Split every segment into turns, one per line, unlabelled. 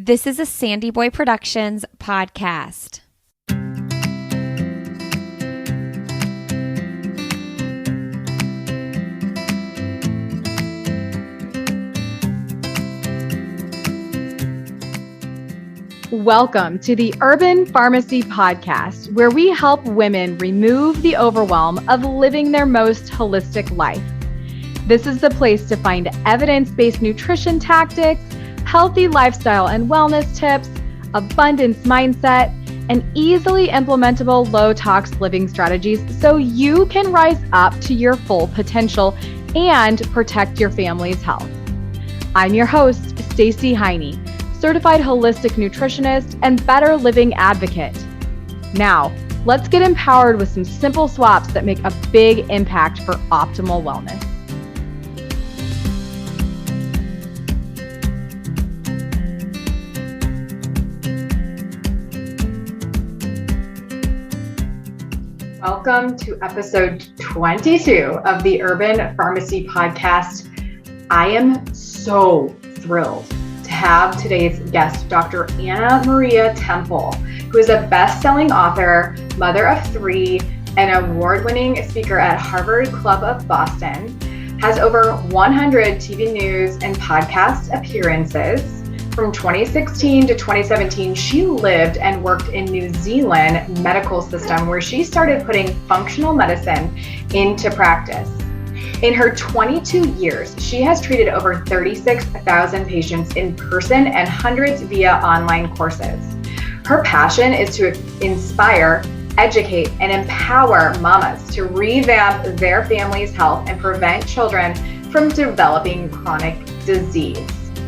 This is a Sandy Boy Productions podcast.
Welcome to the Urban Pharmacy Podcast, where we help women remove the overwhelm of living their most holistic life. This is the place to find evidence-based nutrition tactics, healthy lifestyle and wellness tips, abundance mindset, and easily implementable low-tox living strategies so you can rise up to your full potential and protect your family's health. I'm your host, Stacey Heine, certified holistic nutritionist and better living advocate. Now, let's get empowered with some simple swaps that make a big impact for optimal wellness. Welcome to episode 22 of the Urban Pharmacy Podcast. I am so thrilled to have today's guest, Dr. Anna Maria Temple, who is a best-selling author, mother of three, and award-winning speaker at Harvard Club of Boston, has over 100 TV news and podcast appearances. From 2016 to 2017, she lived and worked in New Zealand medical system, where she started putting functional medicine into practice. In her 22 years, she has treated over 36,000 patients in person and hundreds via online courses. Her passion is to inspire, educate, and empower mamas to revamp their family's health and prevent children from developing chronic disease.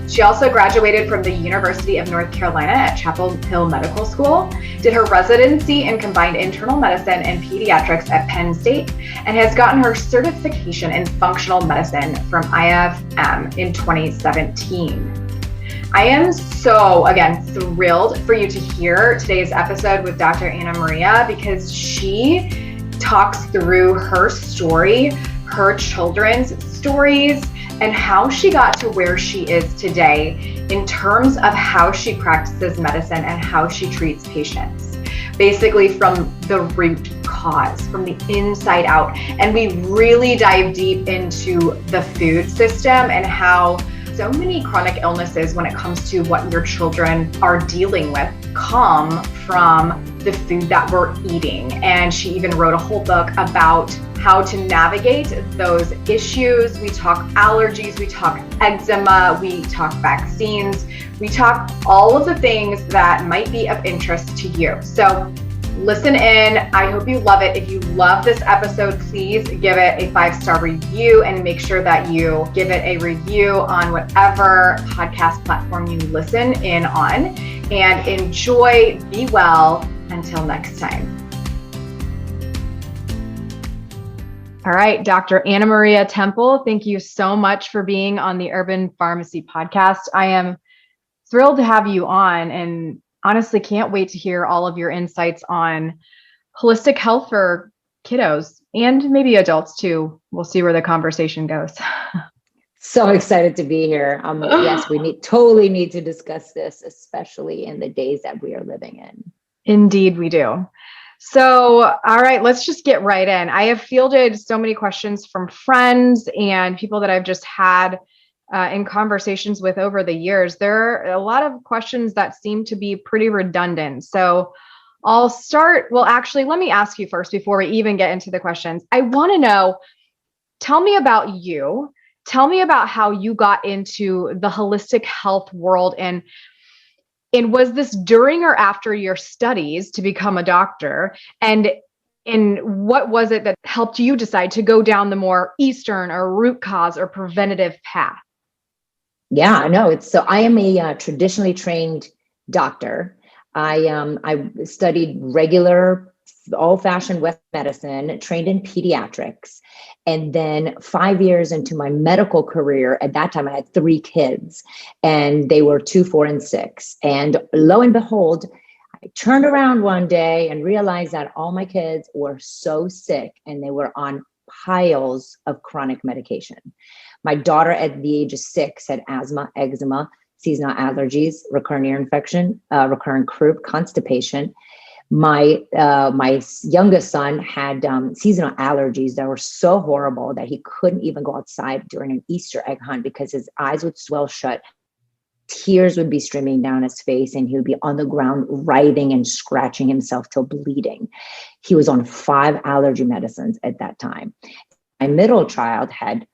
She also graduated from the University of North Carolina at Chapel Hill Medical School, did her residency in combined internal medicine and pediatrics at Penn State, and has gotten her certification in functional medicine from IFM in 2017. I am so, again, thrilled for you to hear today's episode with Dr. Anna Maria, because she talks through her story, her children's stories, and how she got to where she is today in terms of how she practices medicine and how she treats patients. Basically from the root cause, from the inside out. And we really dive deep into the food system and how so many chronic illnesses, when it comes to what your children are dealing with, come from the food that we're eating. And she even wrote a whole book about how to navigate those issues. We talk allergies, we talk eczema, we talk vaccines, we talk all of the things that might be of interest to you. So listen in. I hope you love it. If you love this episode, please give it a 5-star review and make sure that you give it a review on whatever podcast platform you listen in on. And enjoy, be well, until next time. All right, Dr. Anna Maria Temple, thank you so much for being on the Urban Pharmacy Podcast. I am thrilled to have you on, and honestly can't wait to hear all of your insights on holistic health for kiddos and maybe adults too. We'll see where the conversation goes.
So excited to be here. Yes, we totally need to discuss this, especially in the days that we are living in.
Indeed, we do. So, all right, let's just get right in. I have fielded so many questions from friends and people that I've just had in conversations with over the years. There are a lot of questions that seem to be pretty redundant. So I'll start, well, actually, let me ask you first before we even get into the questions. I want to know, tell me about you. Tell me about how you got into the holistic health world, and was this during or after your studies to become a doctor? And what was it that helped you decide to go down the more Eastern or root cause or preventative path?
Yeah, no, I am a traditionally trained doctor. I studied regular old-fashioned West medicine, trained in pediatrics. And then 5 years into my medical career, at that time I had 3 kids, and they were 2, 4, and 6. And lo and behold, I turned around one day and realized that all my kids were so sick and they were on piles of chronic medication. My daughter at the age of 6 had asthma, eczema, seasonal allergies, recurrent ear infection, recurrent croup, constipation. My youngest son had seasonal allergies that were so horrible that he couldn't even go outside during an Easter egg hunt because his eyes would swell shut. Tears would be streaming down his face, and he would be on the ground writhing and scratching himself till bleeding. He was on 5 allergy medicines at that time. My middle child had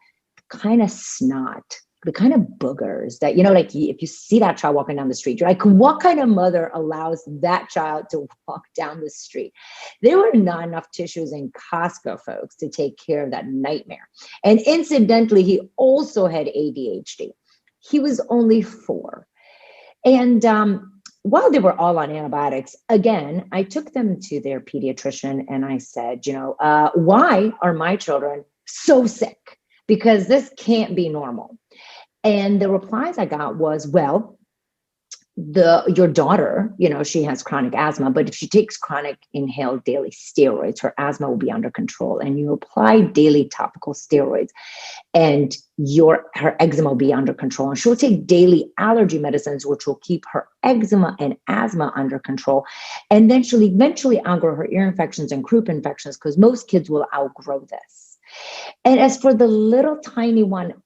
kind of snot, the kind of boogers that, like if you see that child walking down the street, you're like, what kind of mother allows that child to walk down the street? There were not enough tissues in Costco, folks, to take care of that nightmare. And incidentally, he also had ADHD. He was only 4. And while they were all on antibiotics, again, I took them to their pediatrician and I said, why are my children so sick? Because this can't be normal. And the replies I got was, well, your daughter, she has chronic asthma, but if she takes chronic inhaled daily steroids, her asthma will be under control. And you apply daily topical steroids and her eczema will be under control. And she'll take daily allergy medicines, which will keep her eczema and asthma under control. And then she'll eventually outgrow her ear infections and croup infections because most kids will outgrow this. And as for the little tiny one,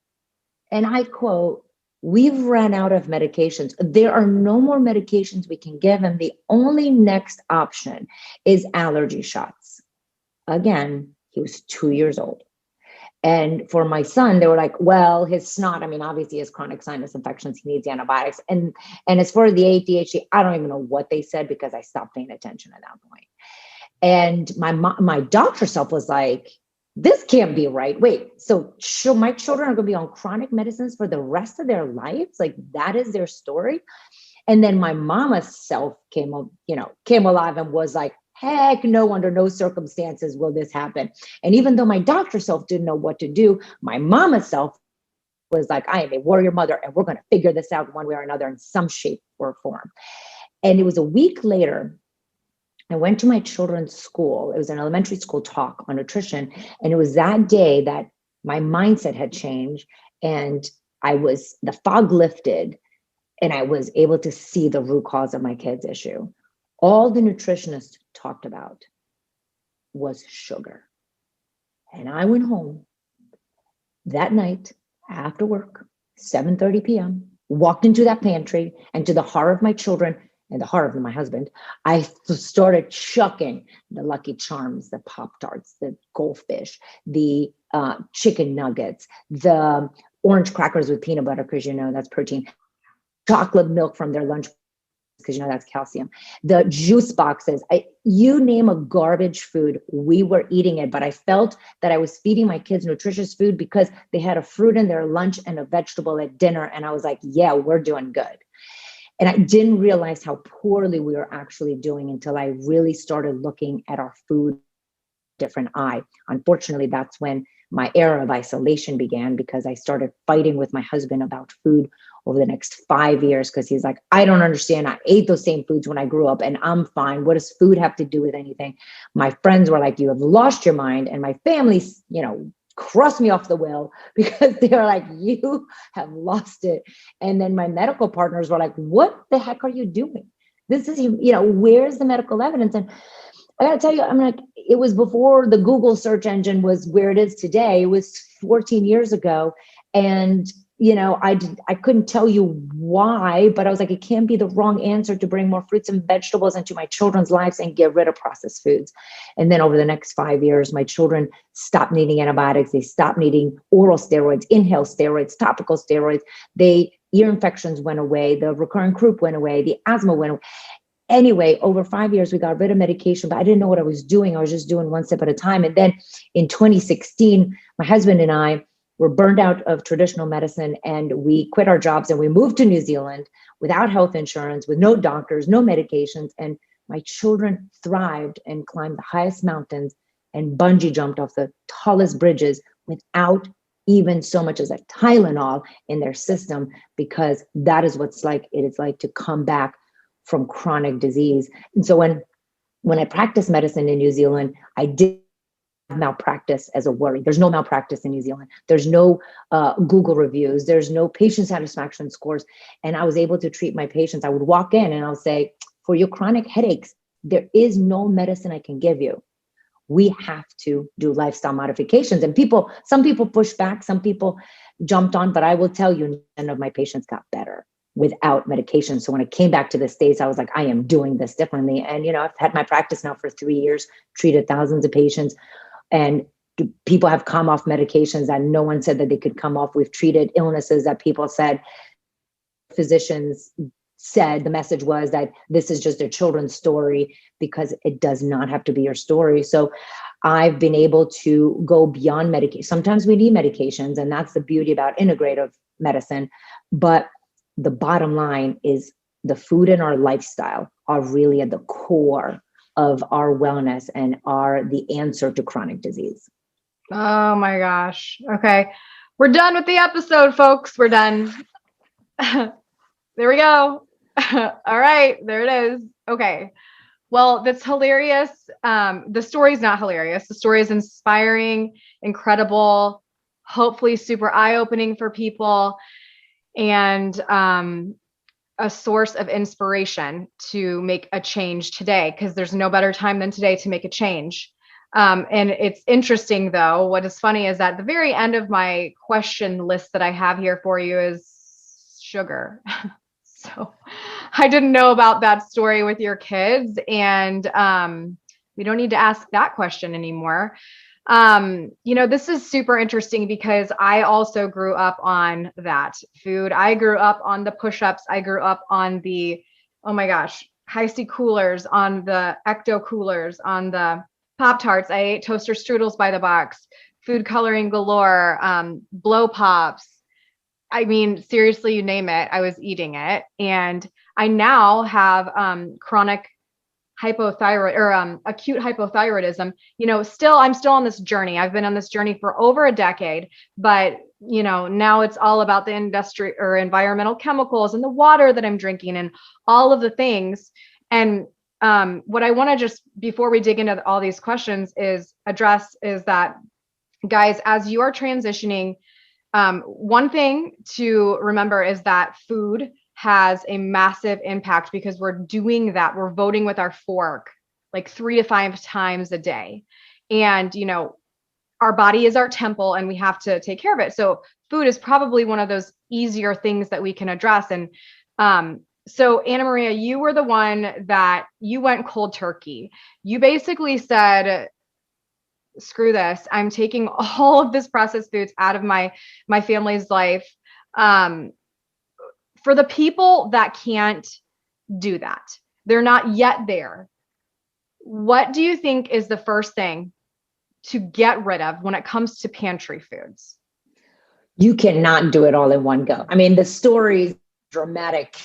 and I quote, "We've run out of medications. There are no more medications we can give him. The only next option is allergy shots." Again, he was 2 years old. And for my son, they were like, well, his snot, obviously he has chronic sinus infections. He needs antibiotics. And as for the ADHD, I don't even know what they said because I stopped paying attention at that point. And my doctor self was like, this can't be right. Wait, so my children are going to be on chronic medicines for the rest of their lives? Like that is their story? And then my mama's self came alive and was like, heck no, under no circumstances will this happen. And even though my doctor self didn't know what to do, my mama's self was like, I am a warrior mother and we're going to figure this out one way or another in some shape or form. And it was a week later, I went to my children's school. It was an elementary school talk on nutrition. And it was that day that my mindset had changed and the fog lifted and I was able to see the root cause of my kids' issue. All the nutritionist talked about was sugar. And I went home that night after work, 7:30 p.m., walked into that pantry and to the horror of my children, and the horror of my husband, I started chucking the Lucky Charms, the Pop-Tarts, the Goldfish, the chicken nuggets, the orange crackers with peanut butter, because that's protein, chocolate milk from their lunch, because that's calcium, the juice boxes, you name a garbage food, we were eating it. But I felt that I was feeding my kids nutritious food because they had a fruit in their lunch and a vegetable at dinner. And I was like, yeah, we're doing good. And I didn't realize how poorly we were actually doing until I really started looking at our food different eye. Unfortunately, that's when my era of isolation began because I started fighting with my husband about food over the next 5 years because he's like, I don't understand. I ate those same foods when I grew up and I'm fine. What does food have to do with anything? My friends were like, you have lost your mind. And my family, crossed me off the wheel because they were like, you have lost it. And then my medical partners were like, what the heck are you doing? This is, where's the medical evidence? And I got to tell you, I'm like, it was before the Google search engine was where it is today. It was 14 years ago. And, I couldn't tell you why, but I was like, it can't be the wrong answer to bring more fruits and vegetables into my children's lives and get rid of processed foods. And then over the next 5 years, my children stopped needing antibiotics. They stopped needing oral steroids, inhaled steroids, topical steroids. Ear infections went away. The recurrent croup went away. The asthma went away. Anyway, over 5 years, we got rid of medication, but I didn't know what I was doing. I was just doing one step at a time. And then in 2016, my husband and I were burned out of traditional medicine and we quit our jobs and we moved to New Zealand without health insurance, with no doctors, no medications. And my children thrived and climbed the highest mountains and bungee jumped off the tallest bridges without even so much as a Tylenol in their system, because that is it is like to come back from chronic disease. And so when I practiced medicine in New Zealand, I did malpractice as a worry. There's no malpractice in New Zealand. There's no Google reviews. There's no patient satisfaction scores. And I was able to treat my patients. I would walk in and I'll say, for your chronic headaches, there is no medicine I can give you. We have to do lifestyle modifications. And some people push back, some people jumped on, but I will tell you, none of my patients got better without medication. So when I came back to the States, I was like, I am doing this differently. And, I've had my practice now for 3 years, treated thousands of patients, and people have come off medications that no one said that they could come off. We've treated illnesses that people said, physicians said the message was that this is just a children's story, because it does not have to be your story. So I've been able to go beyond medication. Sometimes we need medications, and that's the beauty about integrative medicine. But the bottom line is the food and our lifestyle are really at the core of our wellness and are the answer to chronic disease.
Oh my gosh. Okay. We're done with the episode, folks. We're done. There we go. All right. There it is. Okay. Well, that's hilarious. The story's not hilarious. The story is inspiring, incredible, hopefully super eye-opening for people, and a source of inspiration to make a change today, because there's no better time than today to make a change. And it's interesting, though. What is funny is that the very end of my question list that I have here for you is sugar. So I didn't know about that story with your kids, and we don't need to ask that question anymore. This is super interesting because I also grew up on that food. I grew up on the push-ups. I grew up on the, oh my gosh, Hi-C coolers, on the Ecto coolers, on the Pop-Tarts. I ate toaster strudels by the box, food coloring galore, blow pops. I mean, seriously, you name it, I was eating it. And I now have chronic hypothyroid or acute hypothyroidism. I'm still on this journey. I've been on this journey for over a decade, but now it's all about the industry or environmental chemicals and the water that I'm drinking and all of the things. And what I want to just, before we dig into all these questions, is that, guys, as you are transitioning, one thing to remember is that food has a massive impact, because we're doing that. We're voting with our fork like 3 to 5 times a day. And, our body is our temple and we have to take care of it. So food is probably one of those easier things that we can address. And so Anna Maria, you were the one that you went cold turkey. You basically said, screw this. I'm taking all of this processed foods out of my family's life. For the people that can't do that, they're not yet there. What do you think is the first thing to get rid of when it comes to pantry foods?
You cannot do it all in one go. I mean, the story's dramatic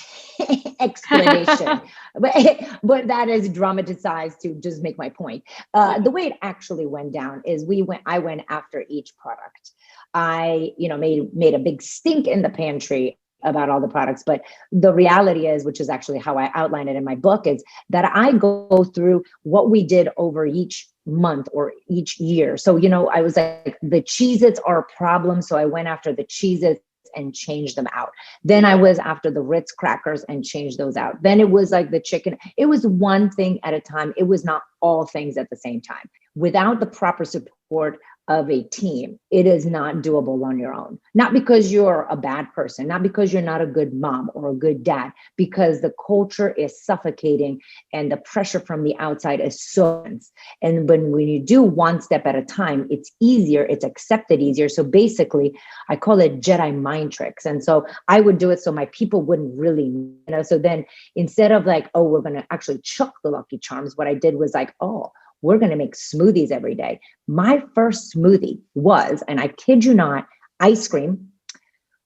explanation, but that is dramatized to just make my point. The way it actually went down is I went after each product. I, made a big stink in the pantry about all the products. But the reality is, which is actually how I outline it in my book, is that I go through what we did over each month or each year. So, I was like, the Cheez-Its are a problem. So I went after the Cheez-Its and changed them out. Then I was after the Ritz crackers and changed those out. Then it was like the chicken. It was one thing at a time. It was not all things at the same time. Without the proper support of a team, it is not doable on your own. Not because you're a bad person, not because you're not a good mom or a good dad, because the culture is suffocating and the pressure from the outside is so intense. And when you do one step at a time, it's easier, it's accepted easier. So basically, I call it Jedi mind tricks. And so I would do it so my people wouldn't really, so then instead of like, oh, we're going to actually chuck the Lucky Charms, what I did was like, oh, we're going to make smoothies every day. My first smoothie was, and I kid you not, ice cream,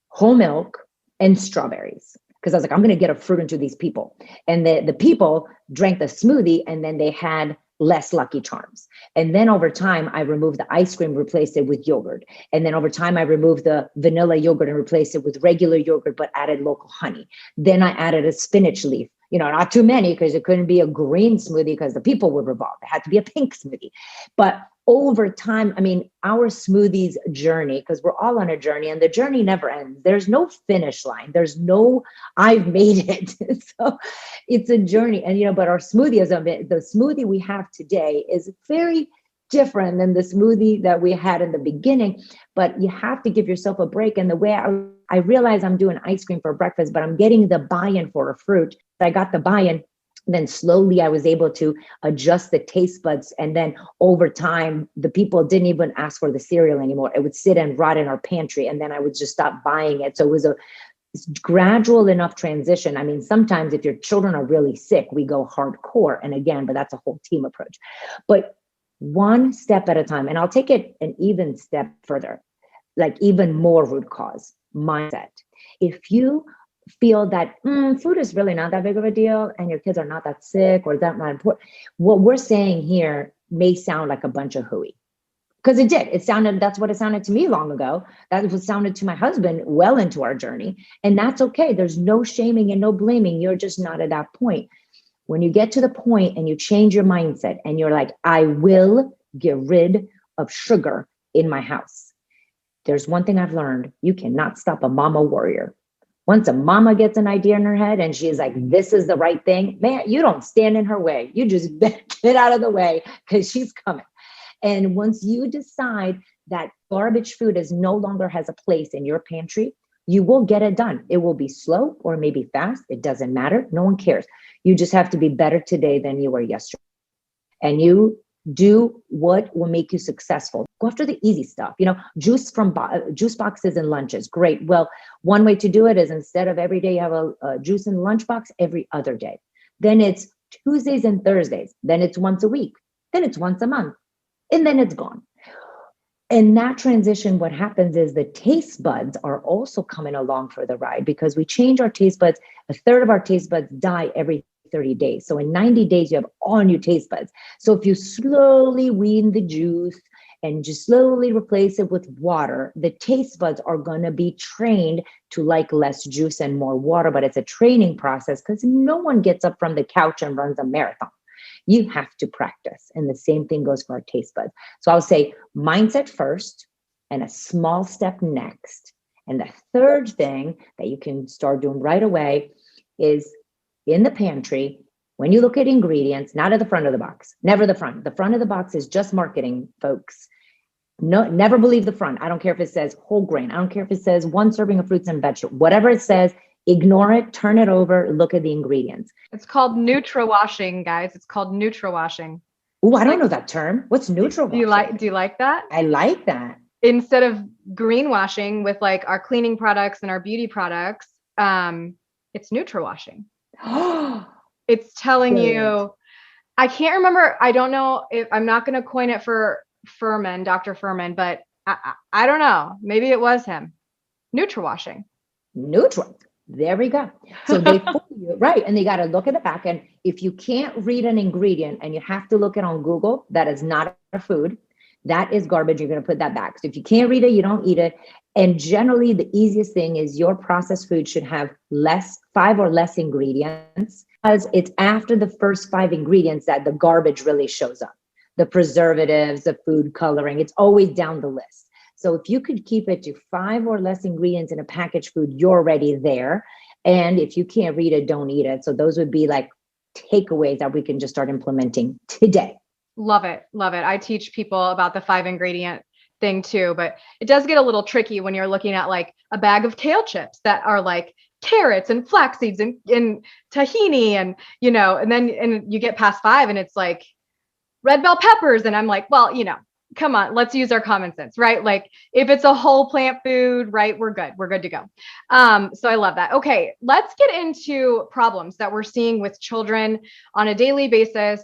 whole milk, and strawberries. Because I was like, I'm going to get a fruit into these people. And the people drank the smoothie, and then they had less Lucky Charms. And then over time, I removed the ice cream, replaced it with yogurt. And then over time, I removed the vanilla yogurt and replaced it with regular yogurt, but added local honey. Then I added a spinach leaf. Not too many, because it couldn't be a green smoothie because the people would revolt. It had to be a pink smoothie. But over time, I mean, our smoothies journey, because we're all on a journey and the journey never ends. There's no finish line. There's no, I've made it. So it's a journey. And, but our smoothie, the smoothie we have today is very different than the smoothie that we had in the beginning, but you have to give yourself a break. And the way I realize I'm doing ice cream for breakfast, but I'm getting the buy-in for a fruit. I got the buy-in. Then slowly I was able to adjust the taste buds. And then over time, the people didn't even ask for the cereal anymore. It would sit and rot in our pantry. And then I would just stop buying it. So it was a gradual enough transition. I mean, sometimes if your children are really sick, we go hardcore. And again, but that's a whole team approach. But one step at a time. And I'll take it an even step further, like even more root cause mindset. If you feel that food is really not that big of a deal and your kids are not that sick or that not important, what we're saying here may sound like a bunch of hooey, because it did. That's what it sounded to me long ago. That was sounded to my husband well into our journey. And that's okay. There's no shaming and no blaming. You're just not at that point. When you get to the point and you change your mindset and you're like, I will get rid of sugar in my house. There's one thing I've learned. You cannot stop a mama warrior. Once a mama gets an idea in her head and she's like, this is the right thing, man, you don't stand in her way. You just get out of the way because she's coming. And once you decide that garbage food no longer has a place in your pantry, you will get it done. It will be slow or maybe fast. It doesn't matter. No one cares. You just have to be better today than you were yesterday. And you do what will make you successful. Go after the easy stuff. Juice from juice boxes and lunches. Great. Well, one way to do it is instead of every day you have a juice in the lunchbox, every other day. Then it's Tuesdays and Thursdays. Then it's once a week. Then it's once a month. And then it's gone. And that transition, what happens is the taste buds are also coming along for the ride because we change our taste buds. A third of our taste buds die every 30 days. So in 90 days, you have all new taste buds. So if you slowly wean the juice and just slowly replace it with water, the taste buds are going to be trained to like less juice and more water. But it's a training process because no one gets up from the couch and runs a marathon. You have to practice. And the same thing goes for our taste buds. So I'll say mindset first and a small step next. And the third thing that you can start doing right away is in the pantry, when you look at ingredients, not at the front of the box, never the front. The front of the box is just marketing, folks. No, never believe the front. I don't care if it says whole grain. I don't care if it says 1 serving of fruits and vegetables. Whatever it says, ignore it, turn it over, look at the ingredients.
It's called neutral washing, guys. It's called neutral washing.
Oh, I don't know that term. What's neutral washing?
Do you like that?
I like that.
Instead of greenwashing with like our cleaning products and our beauty products, it's neutral washing. It's telling you, I can't remember. I don't know if I'm not going to coin it for Furman, Dr. Furman, but I don't know. Maybe it was him. Neutral washing.
Neutral. There we go. So they fool you, right? And they got to look at the back. And if you can't read an ingredient and you have to look it on Google, that is not a food. That is garbage. You're going to put that back. So if you can't read it, you don't eat it. And generally, the easiest thing is your processed food should have 5 or less ingredients, because it's after the first 5 ingredients that the garbage really shows up. The preservatives, the food coloring, it's always down the list. So if you could keep it to 5 or less ingredients in a packaged food, you're already there. And if you can't read it, don't eat it. So those would be like takeaways that we can just start implementing today.
Love it. Love it. I teach people about the 5 ingredient thing too, but it does get a little tricky when you're looking at like a bag of kale chips that are like carrots and flax seeds and tahini and, and then you get past 5 and it's like red bell peppers. And I'm like, well, come on, let's use our common sense, right? Like if it's a whole plant food, right, we're good. We're good to go. So I love that. Okay, let's get into problems that we're seeing with children on a daily basis.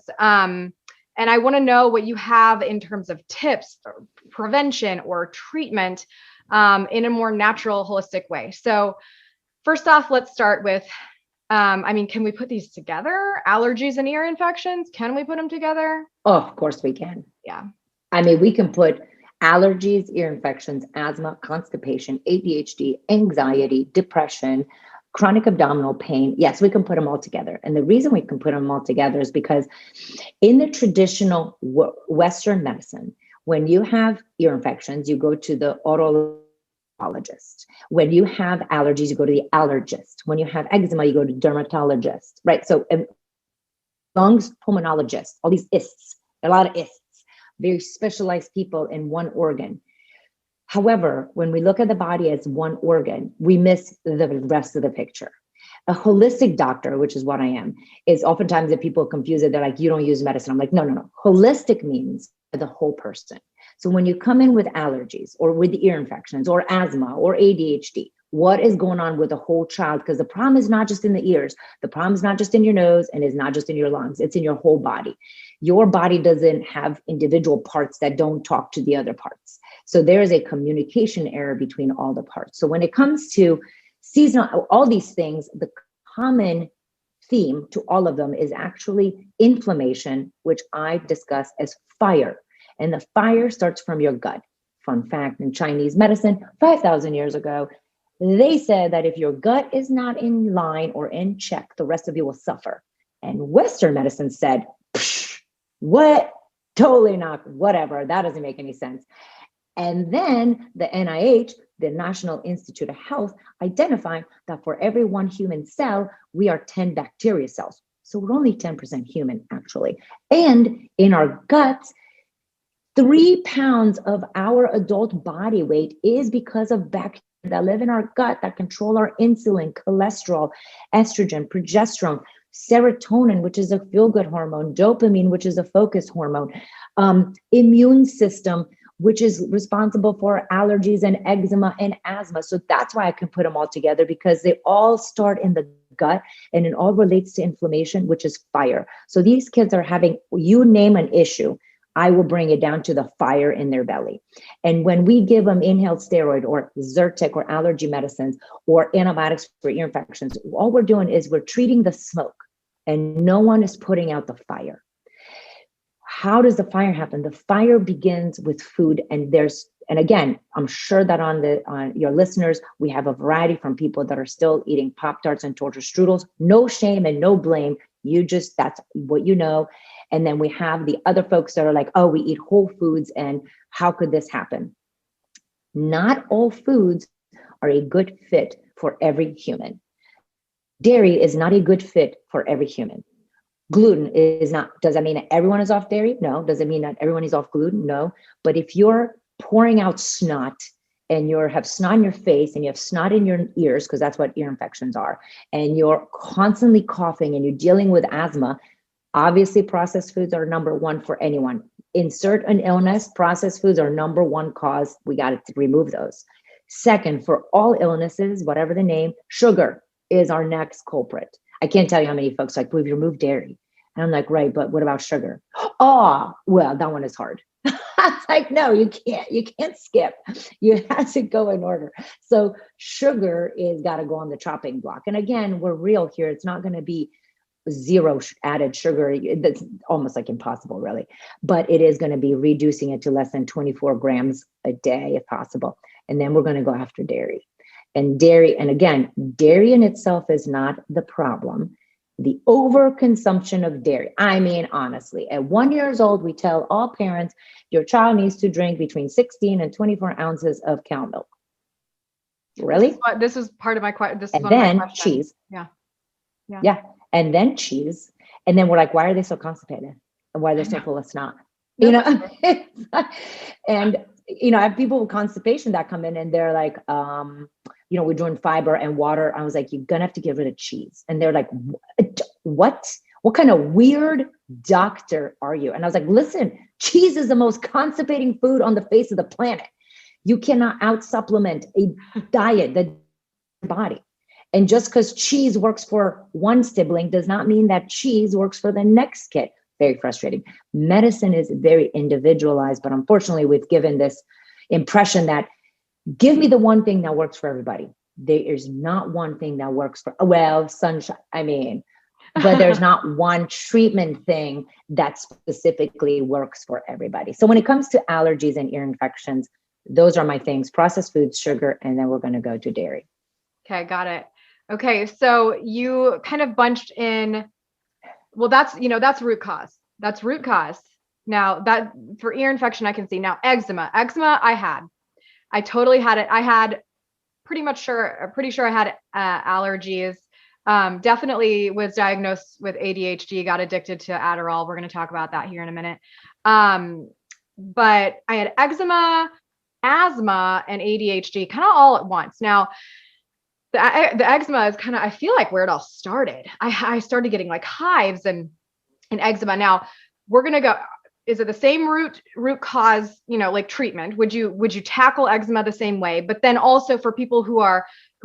And I want to know what you have in terms of tips for prevention or treatment in a more natural, holistic way. So first off, let's start with, can we put these together? Allergies and ear infections, can we put them together?
Oh, of course we can.
Yeah.
We can put allergies, ear infections, asthma, constipation, ADHD, anxiety, depression, chronic abdominal pain. Yes, we can put them all together. And the reason we can put them all together is because in the traditional Western medicine, When you have ear infections, you go to the otologist. When you have allergies, you go to the allergist. When you have eczema, you go to dermatologist, right? So lungs, pulmonologist, all these ists, a lot of ists, very specialized people in one organ. However, when we look at the body as one organ, we miss the rest of the picture. A holistic doctor, which is what I am, is oftentimes that people confuse it. They're like, you don't use medicine. I'm like, no. Holistic means the whole person. So when you come in with allergies or with ear infections or asthma or ADHD, what is going on with the whole child? Because the problem is not just in the ears. The problem is not just in your nose and is not just in your lungs. It's in your whole body. Your body doesn't have individual parts that don't talk to the other parts. So there is a communication error between all the parts. So when it comes to seasonal, all these things, the common theme to all of them is actually inflammation, which I discuss as fire. And the fire starts from your gut. Fun fact, in Chinese medicine, 5,000 years ago, they said that if your gut is not in line or in check, the rest of you will suffer. And Western medicine said, what? Totally not, whatever. That doesn't make any sense. And then the NIH, the National Institute of Health, identified that for every one human cell, we are 10 bacteria cells. So we're only 10% human, actually. And in our guts, 3 pounds of our adult body weight is because of bacteria that live in our gut that control our insulin, cholesterol, estrogen, progesterone, serotonin, which is a feel-good hormone, dopamine, which is a focus hormone, immune system, which is responsible for allergies and eczema and asthma. So that's why I can put them all together, because they all start in the gut and it all relates to inflammation, which is fire. So these kids are having, you name an issue, I will bring it down to the fire in their belly. And when we give them inhaled steroid or Zyrtec or allergy medicines or antibiotics for ear infections, all we're doing is we're treating the smoke and no one is putting out the fire. How does the fire happen? The fire begins with food, and again, I'm sure that on your listeners, we have a variety from people that are still eating Pop-Tarts and torture strudels. No shame and no blame. That's what you know. And then we have the other folks that are like, oh, we eat whole foods, and how could this happen? Not all foods are a good fit for every human. Dairy is not a good fit for every human. Gluten is not. Does that mean that everyone is off dairy? No. Does it mean that everyone is off gluten? No. But if you're pouring out snot and you have snot in your face and you have snot in your ears, because that's what ear infections are, and you're constantly coughing and you're dealing with asthma, obviously processed foods are number one for anyone. Insert an illness, processed foods are number one cause. We got to remove those. Second, for all illnesses, whatever the name, sugar is our next culprit. I can't tell you how many folks are like, we've removed dairy. And I'm like, right, but what about sugar? Oh, well, that one is hard. It's like, no, you can't skip. You have to go in order. So sugar is got to go on the chopping block. And again, we're real here. It's not going to be zero added sugar. That's almost like impossible, really. But it is going to be reducing it to less than 24 grams a day, if possible. And then we're going to go after dairy. And dairy in itself is not the problem. The overconsumption of dairy. I mean, honestly, at 1 year old, we tell all parents, your child needs to drink between 16 and 24 ounces of cow milk. Really?
This is part of my question. This is
and
one of my
then
questions.
Cheese.
Yeah.
And then cheese. And then we're like, why are they so constipated? And why are they so full of snot?
No,
You know? And, I have people with constipation that come in and they're like, we're doing fiber and water. I was like, you're going to have to get rid of cheese. And they're like, what? What kind of weird doctor are you? And I was like, listen, cheese is the most constipating food on the face of the planet. You cannot out supplement a diet, the body. And just because cheese works for one sibling does not mean that cheese works for the next kid. Very frustrating. Medicine is very individualized, but unfortunately, we've given this impression that give me the one thing that works for everybody. There is not one thing that works for, sunshine. But there's not one treatment thing that specifically works for everybody. So when it comes to allergies and ear infections, those are my things: processed foods, sugar, and then we're going to go to dairy.
Okay, got it. Okay, so you kind of bunched in. Well, that's root cause. That's root cause. Now that for ear infection, I can see. Now eczema, I totally had it. I had pretty sure I had allergies. Definitely was diagnosed with ADHD, got addicted to Adderall. We're going to talk about that here in a minute. But I had eczema, asthma, and ADHD kind of all at once. Now, the eczema is kind of, I feel like where it all started. I started getting like hives and eczema. Now we're going to go, is it the same root cause, like treatment? Would you tackle eczema the same way? But then also for people who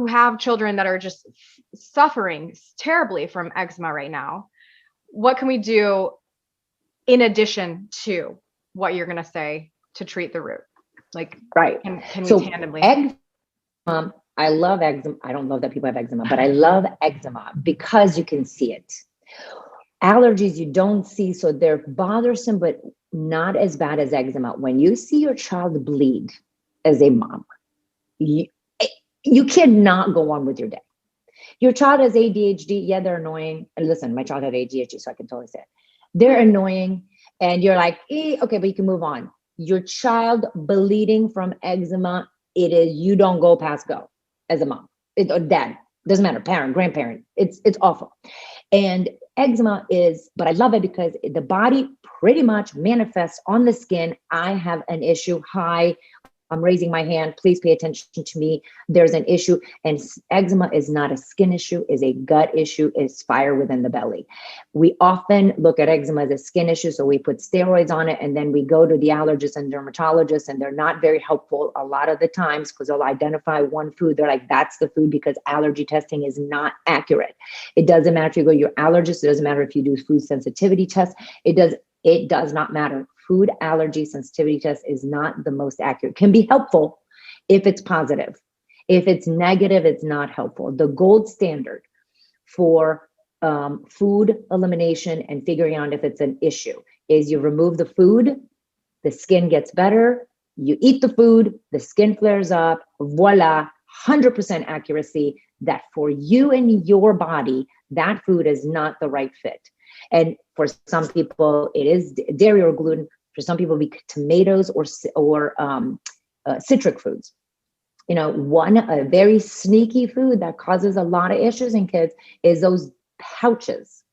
have children that are just suffering terribly from eczema right now, what can we do in addition to what you're going to say to treat the root? Like,
right.
Can we tandemly?
Eczema, I love eczema. I don't love that people have eczema, but I love eczema because you can see it. Allergies you don't see, so they're bothersome, but not as bad as eczema. When you see your child bleed as a mom, you cannot go on with your day. Your child has ADHD. Yeah, they're annoying. And listen, my child had ADHD, so I can totally say it. They're annoying. And you're like, okay, but you can move on. Your child bleeding from eczema, you don't go past go as a mom or dad. Doesn't matter, parent, grandparent. It's awful. And eczema but I love it because the body pretty much manifests on the skin. I have an issue. Hi, I'm raising my hand. Please pay attention to me. There's an issue. And eczema is not a skin issue, is a gut issue, is fire within the belly. We often look at eczema as a skin issue. So we put steroids on it and then we go to the allergist and dermatologist, and they're not very helpful a lot of the times because they'll identify one food. They're like, that's the food, because allergy testing is not accurate. It doesn't matter if you go to your allergist. It doesn't matter if you do food sensitivity tests. It does not matter. Food allergy sensitivity test is not the most accurate. Can be helpful if it's positive. If it's negative, it's not helpful. The gold standard for food elimination and figuring out if it's an issue is you remove the food, the skin gets better. You eat the food, the skin flares up. Voila, 100% accuracy that for you and your body, that food is not the right fit. And for some people, it is dairy or gluten. For some people, it be tomatoes or citric foods. A very sneaky food that causes a lot of issues in kids is those pouches.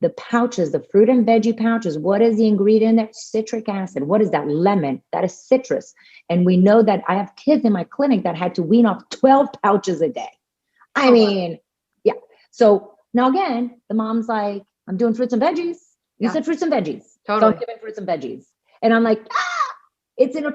The pouches, the fruit and veggie pouches. What is the ingredient there? Citric acid. What is that? Lemon. That is citrus. And we know that I have kids in my clinic that had to wean off 12 pouches a day. I mean, yeah. So now again, the mom's like, I'm doing fruits and veggies. You said fruits and veggies.
Totally.
So I'm giving fruits and veggies. And I'm like, it's in a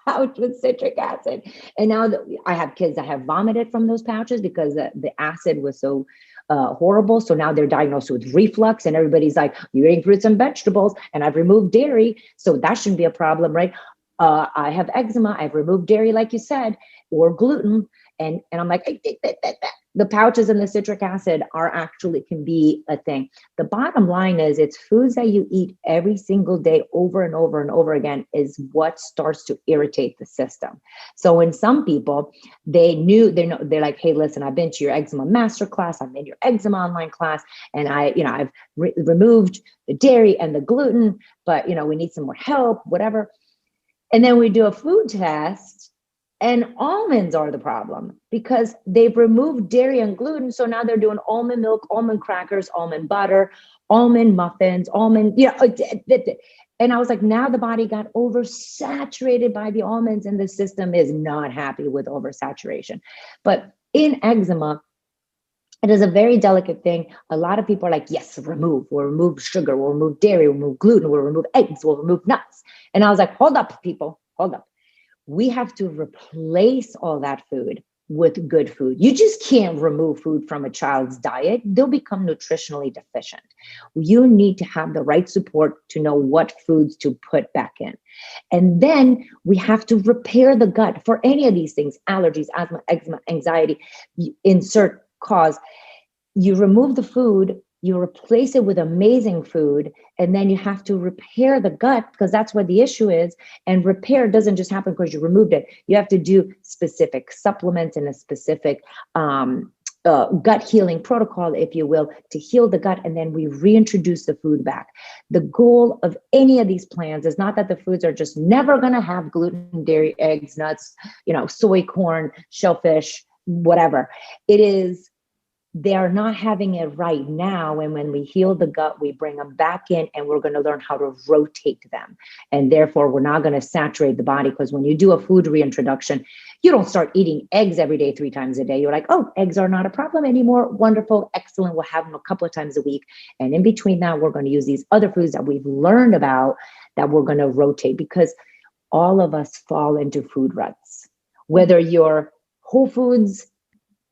pouch with citric acid. And now I have kids that have vomited from those pouches because the acid was so horrible. So now they're diagnosed with reflux, and everybody's like, you're eating fruits and vegetables, and I've removed dairy. So that shouldn't be a problem, right? I have eczema. I've removed dairy, like you said, or gluten. And I'm like, the pouches and the citric acid can be a thing. The bottom line is it's foods that you eat every single day over and over and over again is what starts to irritate the system. So in some people, they're like, hey, listen, I've been to your eczema masterclass. I'm in your eczema online class. And I've removed the dairy and the gluten, but we need some more help, whatever. And then we do a food test. And almonds are the problem because they've removed dairy and gluten. So now they're doing almond milk, almond crackers, almond butter, almond muffins, almond, And I was like, now the body got oversaturated by the almonds and the system is not happy with oversaturation. But in eczema, it is a very delicate thing. A lot of people are like, yes, we'll remove sugar, we'll remove dairy, we'll remove gluten, we'll remove eggs, we'll remove nuts. And I was like, hold up, people, hold up. We have to replace all that food with good food. You just can't remove food from a child's diet. They'll become nutritionally deficient. You need to have the right support to know what foods to put back in. And then we have to repair the gut for any of these things, allergies, asthma, eczema, anxiety, insert cause. You remove the food, you replace it with amazing food, and then you have to repair the gut because that's what the issue is. And repair doesn't just happen because you removed it. You have to do specific supplements and a specific gut healing protocol, if you will, to heal the gut, and then we reintroduce the food back. The goal of any of these plans is not that the foods are just never going to have gluten, dairy, eggs, nuts, soy, corn, shellfish, whatever. It is, they are not having it right now. And when we heal the gut, we bring them back in, and we're going to learn how to rotate them. And therefore, we're not going to saturate the body, because when you do a food reintroduction, you don't start eating eggs every day, 3 times a day. You're like, oh, eggs are not a problem anymore. Wonderful. Excellent. We'll have them a couple of times a week. And in between that, we're going to use these other foods that we've learned about that we're going to rotate, because all of us fall into food ruts, whether you're whole foods,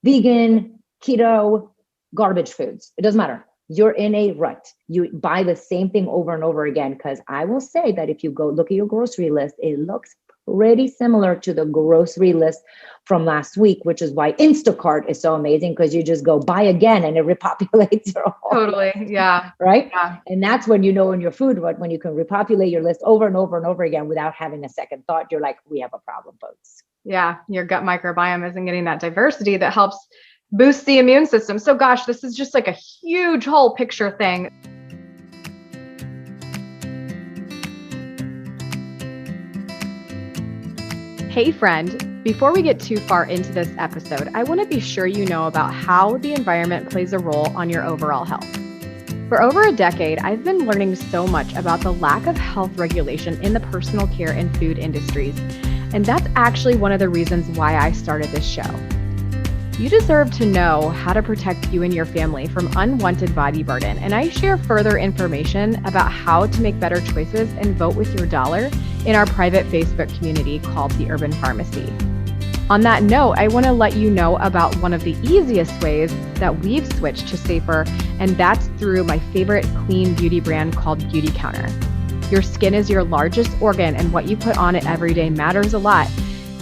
vegan, keto, garbage foods. It doesn't matter. You're in a rut. You buy the same thing over and over again, because I will say that if you go look at your grocery list, it looks pretty similar to the grocery list from last week, which is why Instacart is so amazing, because you just go buy again and it repopulates your whole
Totally.
list,
Yeah.
right?
Yeah.
And that's when you know in your food rut, when you can repopulate your list over and over and over again without having a second thought, you're like, we have a problem, folks.
Yeah. Your gut microbiome isn't getting that diversity that helps boost the immune system. So gosh, this is just like a huge whole picture thing. Hey friend, before we get too far into this episode, I want to be sure you know about how the environment plays a role on your overall health. For over a decade, I've been learning so much about the lack of health regulation in the personal care and food industries, and that's actually one of the reasons why I started this show. You deserve to know how to protect you and your family from unwanted body burden, and I share further information about how to make better choices and vote with your dollar in our private Facebook community called The Urban Pharmacy. On that note, I want to let you know about one of the easiest ways that we've switched to safer, and that's through my favorite clean beauty brand called Beauty Counter. Your skin is your largest organ, and what you put on it every day matters a lot.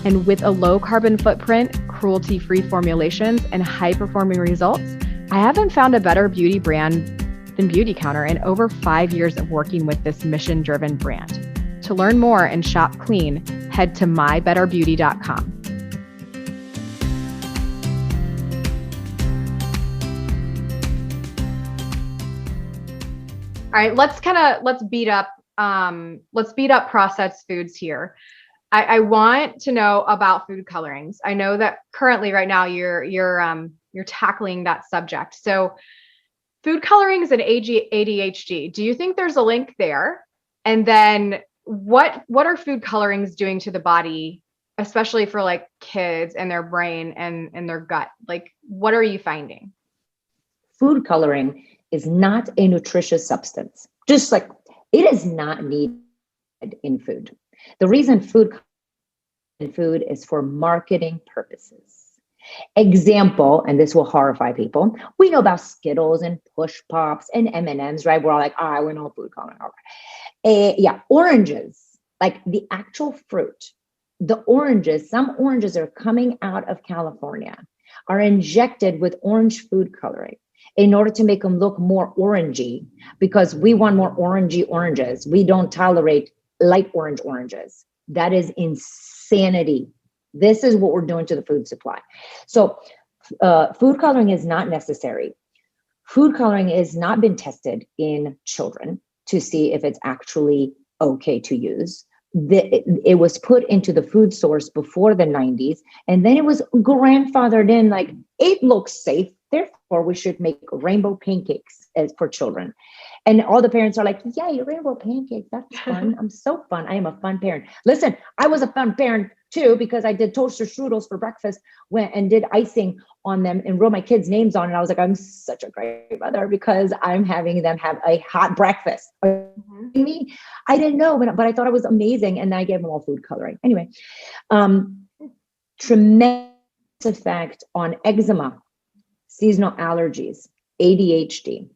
And with a low carbon footprint, cruelty-free formulations, and high-performing results, I haven't found a better beauty brand than Beauty Counter in over 5 years of working with this mission-driven brand. To learn more and shop clean, head to mybetterbeauty.com. All right, let's beat up processed foods here. I want to know about food colorings. I know that currently right now you're tackling that subject. So food colorings and ADHD, do you think there's a link there? And then what are food colorings doing to the body, especially for like kids and their brain and their gut? Like, what are you finding?
Food coloring is not a nutritious substance. Just like it is not needed in food. The reason food is for marketing purposes. Example, and this will horrify people. We know about Skittles and Push Pops and M&Ms, right? We're all like, we know food coloring. Oranges, like the actual fruit. The oranges, some oranges are coming out of California, are injected with orange food coloring in order to make them look more orangey, because we want more orangey oranges. We don't tolerate light oranges. That is insanity. This is what we're doing to the food supply. So food coloring is not necessary. Food coloring has not been tested in children to see if it's actually okay to use. It was put into the food source before the 90s, and then it was grandfathered in like, it looks safe, therefore we should make rainbow pancakes for children. And all the parents are like, yay, rainbow pancakes, that's fun. I'm so fun. I am a fun parent. Listen, I was a fun parent too, because I did toaster strudels for breakfast and did icing on them and wrote my kids' names on it. I was like, I'm such a great mother because I'm having them have a hot breakfast. Me, I didn't know, but I thought it was amazing. And I gave them all food coloring. Anyway, tremendous effect on eczema, seasonal allergies, ADHD,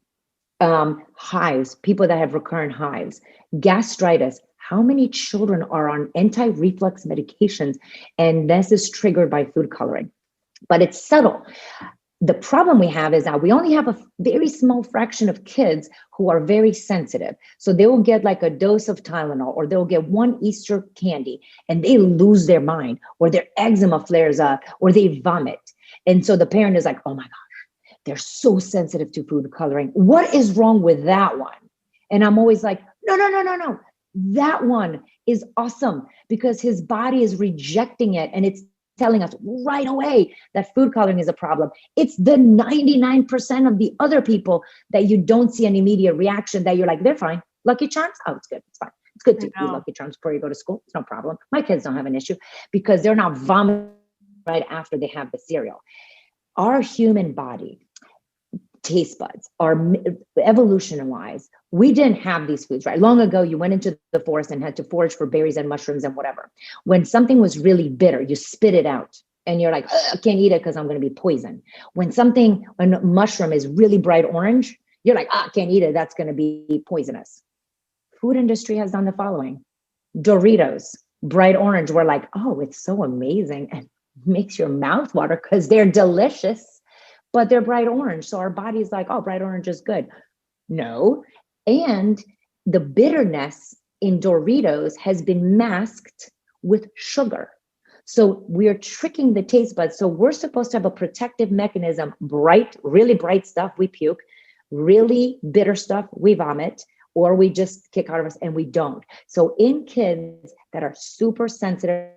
hives, people that have recurrent hives, gastritis. How many children are on anti-reflux medications? And this is triggered by food coloring, but it's subtle. The problem we have is that we only have a very small fraction of kids who are very sensitive. So they will get like a dose of Tylenol, or they'll get one Easter candy and they lose their mind, or their eczema flares up, or they vomit. And so the parent is like, oh my gosh, they're so sensitive to food coloring. What is wrong with that one? And I'm always like, no. That one is awesome because his body is rejecting it. And it's telling us right away that food coloring is a problem. It's the 99% of the other people that you don't see an immediate reaction that you're like, they're fine. Lucky Charms? Oh, it's good. It's fine. It's good to eat Lucky Charms before you go to school. It's no problem. My kids don't have an issue because they're not vomiting right after they have the cereal. Our human body, taste buds, are evolution-wise, we didn't have these foods, right? Long ago, you went into the forest and had to forage for berries and mushrooms and whatever. When something was really bitter, you spit it out and you're like, I can't eat it because I'm going to be poisoned. When a mushroom is really bright orange, you're like, I can't eat it. That's going to be poisonous. Food industry has done the following. Doritos, bright orange. We're like, oh, it's so amazing and makes your mouth water because they're delicious, but they're bright orange. So our body's like, oh, bright orange is good. No. And the bitterness in Doritos has been masked with sugar. So we're tricking the taste buds. So we're supposed to have a protective mechanism. Bright, really bright stuff, we puke. Really bitter stuff, we vomit, or we just kick out of us and we don't. So in kids that are super sensitive,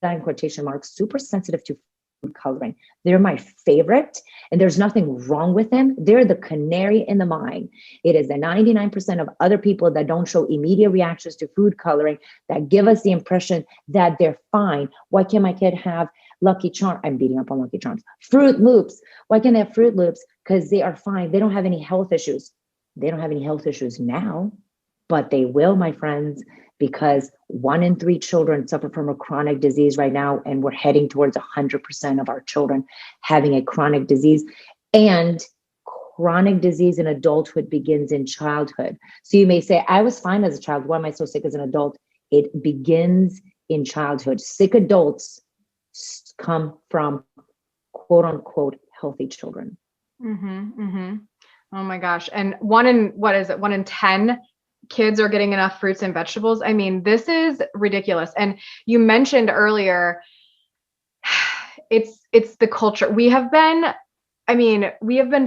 in quotation marks, super sensitive to food coloring, they're my favorite, and there's nothing wrong with them. They're the canary in the mine. It is the 99% of other people that don't show immediate reactions to food coloring that give us the impression that they're fine. Why can't my kid have Lucky Charms? I'm beating up on Lucky Charms. Fruit Loops. Why can't they have Fruit Loops? Because they are fine. They don't have any health issues. They don't have any health issues now, but they will, my friends, because 1 in 3 children suffer from a chronic disease right now, and we're heading towards 100% of our children having a chronic disease. And chronic disease in adulthood begins in childhood. So you may say, I was fine as a child. Why am I so sick as an adult? It begins in childhood. Sick adults come from quote unquote healthy children.
Oh my gosh. And 1 in 10 kids are getting enough fruits and vegetables. I mean, this is ridiculous. And you mentioned earlier, it's the culture. We have been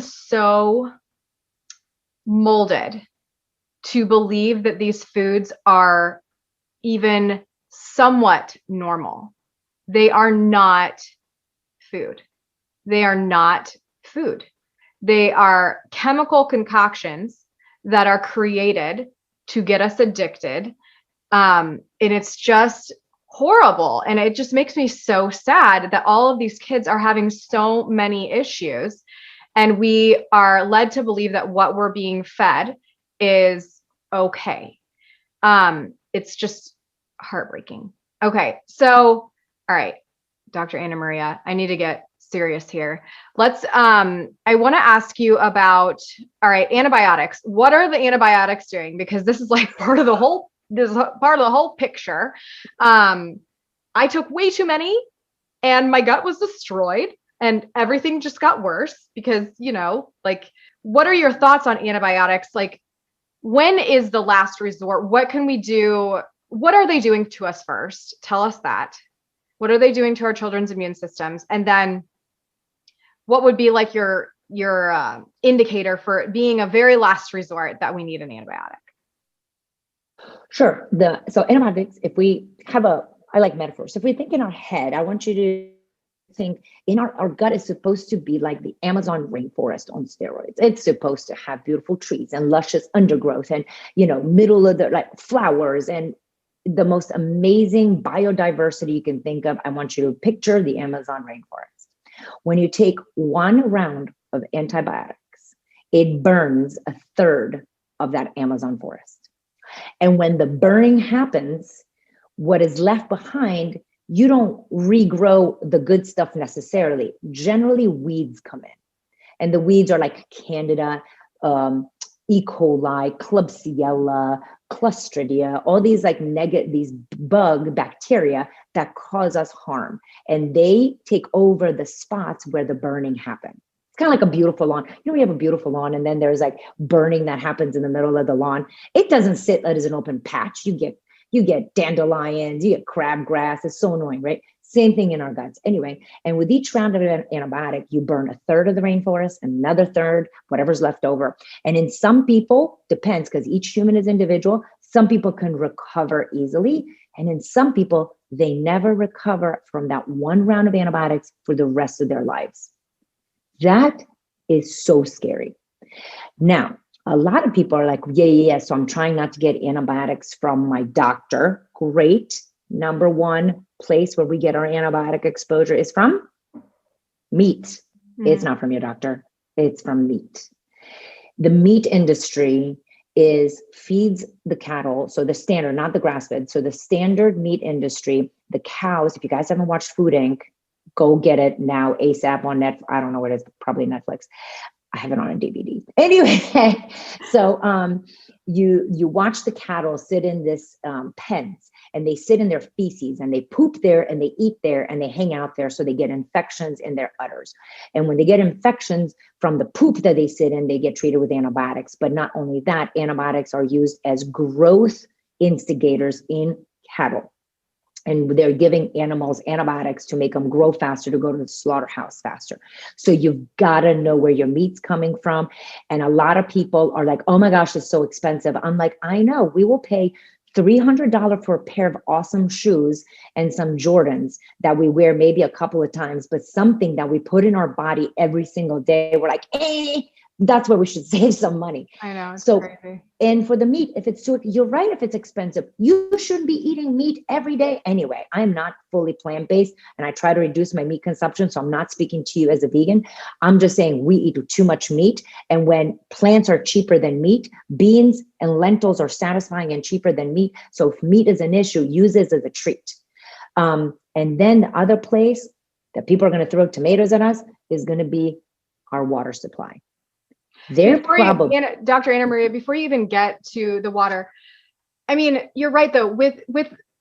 so molded to believe that these foods are even somewhat normal. They are not food. They are not food. They are chemical concoctions that are created to get us addicted. And it's just horrible. And it just makes me so sad that all of these kids are having so many issues. And we are led to believe that what we're being fed is okay. It's just heartbreaking. Okay. So, all right, Dr. Anna Maria, I need to get serious here. I want to ask you about, all right, antibiotics. What are the antibiotics doing? Because this is like part of the whole picture. I took way too many and my gut was destroyed and everything just got worse because, what are your thoughts on antibiotics? Like, when is the last resort? What can we do? What are they doing to us first? Tell us that. What are they doing to our children's immune systems? And then what would be like your indicator for it being a very last resort that we need an antibiotic?
Sure. So antibiotics, if we have I like metaphors. If we think in our head, I want you to think in our gut is supposed to be like the Amazon rainforest on steroids. It's supposed to have beautiful trees and luscious undergrowth and, middle of the flowers and the most amazing biodiversity you can think of. I want you to picture the Amazon rainforest. When you take 1 round of antibiotics, it burns 1/3 of that Amazon forest. And when the burning happens, what is left behind, you don't regrow the good stuff necessarily. Generally, weeds come in. And the weeds are like Candida, E. coli, Klebsiella, Clostridia, all these these bug bacteria that cause us harm. And they take over the spots where the burning happened. It's kind of like a beautiful lawn. We have a beautiful lawn and then there's burning that happens in the middle of the lawn. It doesn't sit as an open patch. You get dandelions, you get crabgrass. It's so annoying, right? Same thing in our guts. Anyway, and with each round of an antibiotic, you burn a third of the rainforest, another third, whatever's left over. And in some people, depends because each human is individual. Some people can recover easily. And in some people, they never recover from that one round of antibiotics for the rest of their lives. That is so scary. Now, a lot of people are like, yeah. So I'm trying not to get antibiotics from my doctor. Great. Number one place where we get our antibiotic exposure is from meat. Mm-hmm. It's not from your doctor. It's from meat. The meat industry feeds the cattle. So the standard, not the grass-fed. So the standard meat industry, the cows, if you guys haven't watched Food Inc., go get it now ASAP on Netflix. I don't know what it is, probably Netflix. I have it on a DVD. Anyway, so you watch the cattle sit in this pens, and they sit in their feces, and they poop there, and they eat there, and they hang out there, so they get infections in their udders. And when they get infections from the poop that they sit in, they get treated with antibiotics. But not only that, antibiotics are used as growth instigators in cattle. And they're giving animals antibiotics to make them grow faster, to go to the slaughterhouse faster. So you've got to know where your meat's coming from. And a lot of people are like, oh my gosh, it's so expensive. I'm like, I know, we will pay $300 for a pair of awesome shoes and some Jordans that we wear maybe a couple of times, but something that we put in our body every single day. We're like, hey, that's where we should save some money.
I know. It's
so
crazy.
And for the meat, if it's too, you're right. If it's expensive, you shouldn't be eating meat every day anyway. I am not fully plant-based, and I try to reduce my meat consumption. So I'm not speaking to you as a vegan. I'm just saying we eat too much meat. And when plants are cheaper than meat, beans and lentils are satisfying and cheaper than meat. So if meat is an issue, use it as a treat. And then the other place that people are going to throw tomatoes at us is going to be our water supply.
Dr. Anna Maria, before you even get to the water, I mean, you're right though, with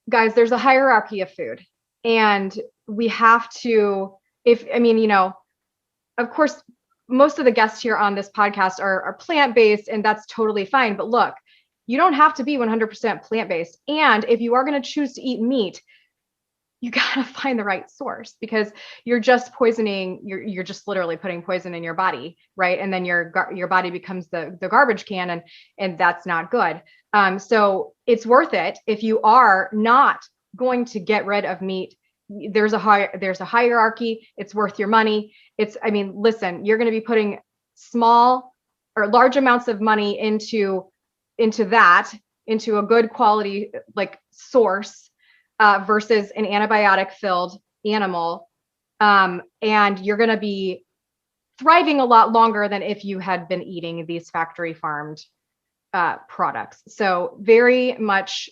guys, there's a hierarchy of food, and we have to, of course, most of the guests here on this podcast are plant-based, and that's totally fine. But look, you don't have to be 100% plant-based. And if you are going to choose to eat meat, you got to find the right source, because you're just poisoning, you're just literally putting poison in your body, right? And then your body becomes the garbage can, and that's not good. So it's worth it. If you are not going to get rid of meat, there's a hierarchy. It's worth your money. Listen, you're going to be putting small or large amounts of money into a good quality source, versus an antibiotic filled animal. And you're going to be thriving a lot longer than if you had been eating these factory farmed products. So very much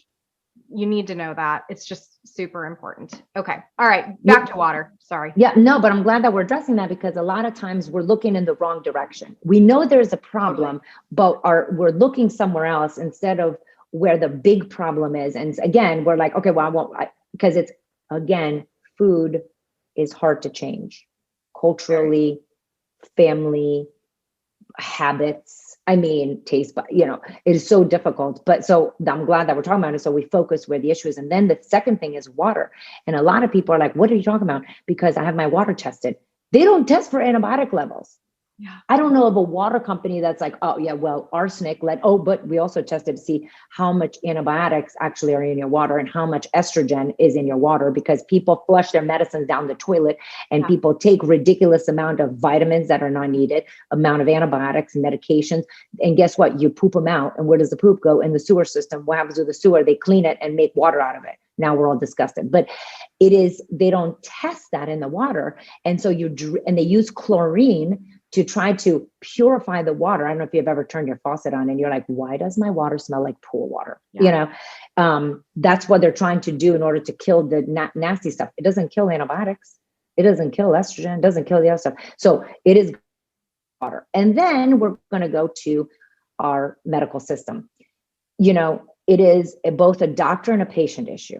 you need to know that. It's just super important. Okay. All right. Back to water. Sorry.
Yeah, no, but I'm glad that we're addressing that, because a lot of times we're looking in the wrong direction. We know there's a problem, but we're looking somewhere else instead of where the big problem is. And again, we're like, okay, well, because it's, again, food is hard to change culturally, family, habits. Taste, but it is so difficult. But so I'm glad that we're talking about it. So we focus where the issue is. And then the second thing is water. And a lot of people are like, what are you talking about? Because I have my water tested. They don't test for antibiotic levels. Yeah. I don't know of a water company that's like, oh yeah, well, arsenic but we also tested to see how much antibiotics actually are in your water and how much estrogen is in your water, because people flush their medicines down the toilet, and people take ridiculous amount of vitamins that are not needed, amount of antibiotics and medications. And guess what? You poop them out. And where does the poop go? In the sewer system. What happens with the sewer? They clean it and make water out of it. Now we're all disgusted, but they don't test that in the water. And so and they use chlorine to try to purify the water. I don't know if you've ever turned your faucet on and you're like, why does my water smell like pool water? Yeah. That's what they're trying to do in order to kill the nasty stuff. It doesn't kill antibiotics. It doesn't kill estrogen. It doesn't kill the other stuff. So it is water. And then we're going to go to our medical system. It is both a doctor and a patient issue.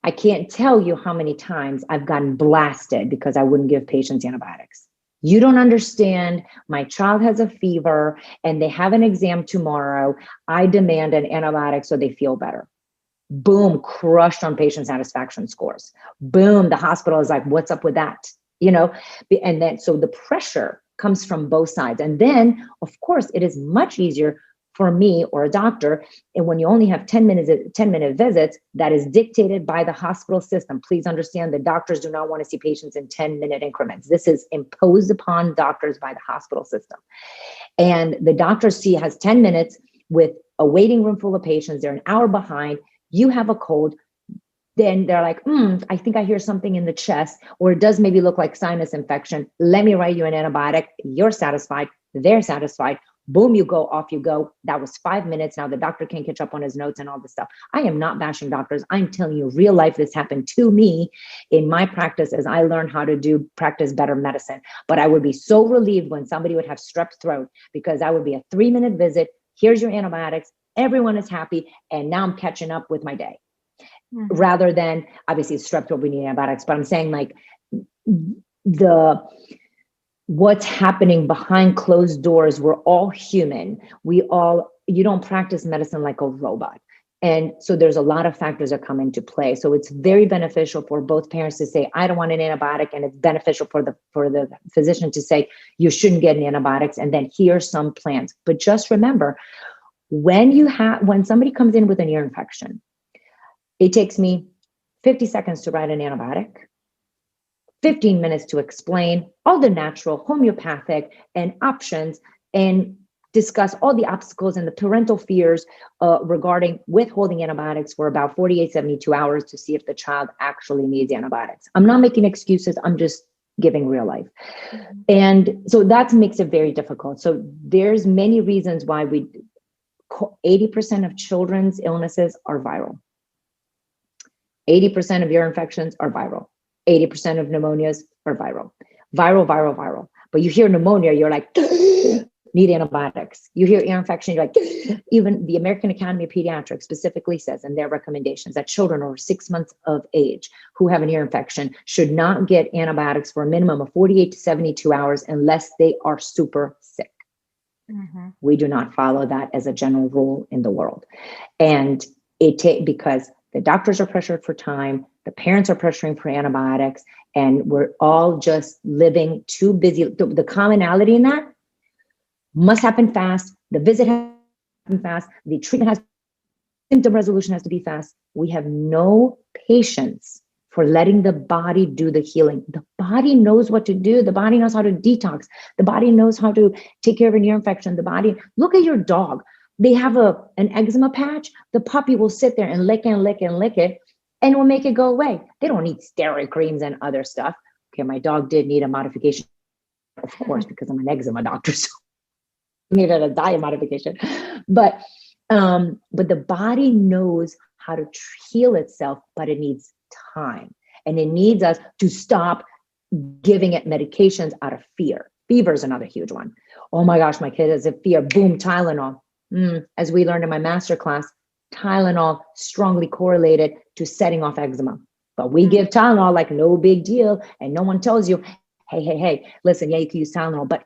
I can't tell you how many times I've gotten blasted because I wouldn't give patients antibiotics. You don't understand. My child has a fever and they have an exam tomorrow. I demand an antibiotic so they feel better. Boom, crushed on patient satisfaction scores. Boom, the hospital is like, what's up with that? And then, so the pressure comes from both sides. And then, of course, it is much easier for me or a doctor. And when you only have 10-minute visits, that is dictated by the hospital system. Please understand that doctors do not want to see patients in 10-minute increments. This is imposed upon doctors by the hospital system. And the doctor has 10 minutes with a waiting room full of patients. They're an hour behind. You have a cold. Then they're like, I think I hear something in the chest, or it does maybe look like sinus infection. Let me write you an antibiotic. You're satisfied. They're satisfied. Boom, you go, off you go. That was 5 minutes. Now the doctor can catch up on his notes and all this stuff. I am not bashing doctors. I'm telling you, real life, this happened to me in my practice as I learned how to practice better medicine. But I would be so relieved when somebody would have strep throat, because that would be a 3-minute visit. Here's your antibiotics. Everyone is happy. And now I'm catching up with my day. Rather than, obviously, strep throat, we need antibiotics. But I'm saying, like, what's happening behind closed doors, we're all human. You don't practice medicine like a robot. And so there's a lot of factors that come into play. So it's very beneficial for both parents to say, I don't want an antibiotic. And it's beneficial for the physician to say, you shouldn't get any antibiotics. And then here's some plans. But just remember, when somebody comes in with an ear infection, it takes me 50 seconds to write an antibiotic, 15 minutes to explain all the natural, homeopathic, and options, and discuss all the obstacles and the parental fears regarding withholding antibiotics for about 48, 72 hours to see if the child actually needs antibiotics. I'm not making excuses. I'm just giving real life. And so that makes it very difficult. So there's many reasons why 80% of children's illnesses are viral. 80% of ear infections are viral. 80% of pneumonias are viral. Viral. But you hear pneumonia, you're like, need antibiotics. You hear ear infection, you're like, even the American Academy of Pediatrics specifically says in their recommendations that children over 6 months of age who have an ear infection should not get antibiotics for a minimum of 48 to 72 hours unless they are super sick. We do not follow that as a general rule in the world. And because the doctors are pressured for time, the parents are pressuring for antibiotics, and we're all just living too busy. The commonality in that must happen fast. The visit has to happen fast. The treatment symptom resolution has to be fast. We have no patience for letting the body do the healing. The body knows what to do. The body knows how to detox. The body knows how to take care of an ear infection. Look at your dog. They have an eczema patch. The puppy will sit there and lick and lick and lick it, and will make it go away. They don't need steroid creams and other stuff. Okay, my dog did need a modification, of course, because I'm an eczema doctor, so I needed a diet modification. But the body knows how to heal itself, but it needs time, and it needs us to stop giving it medications out of fear. Fever is another huge one. Oh my gosh, my kid has a fever. Boom, Tylenol. As we learned in my master class, Tylenol strongly correlated to setting off eczema. But we give Tylenol like no big deal, and no one tells you, hey, listen, yeah, you can use Tylenol, but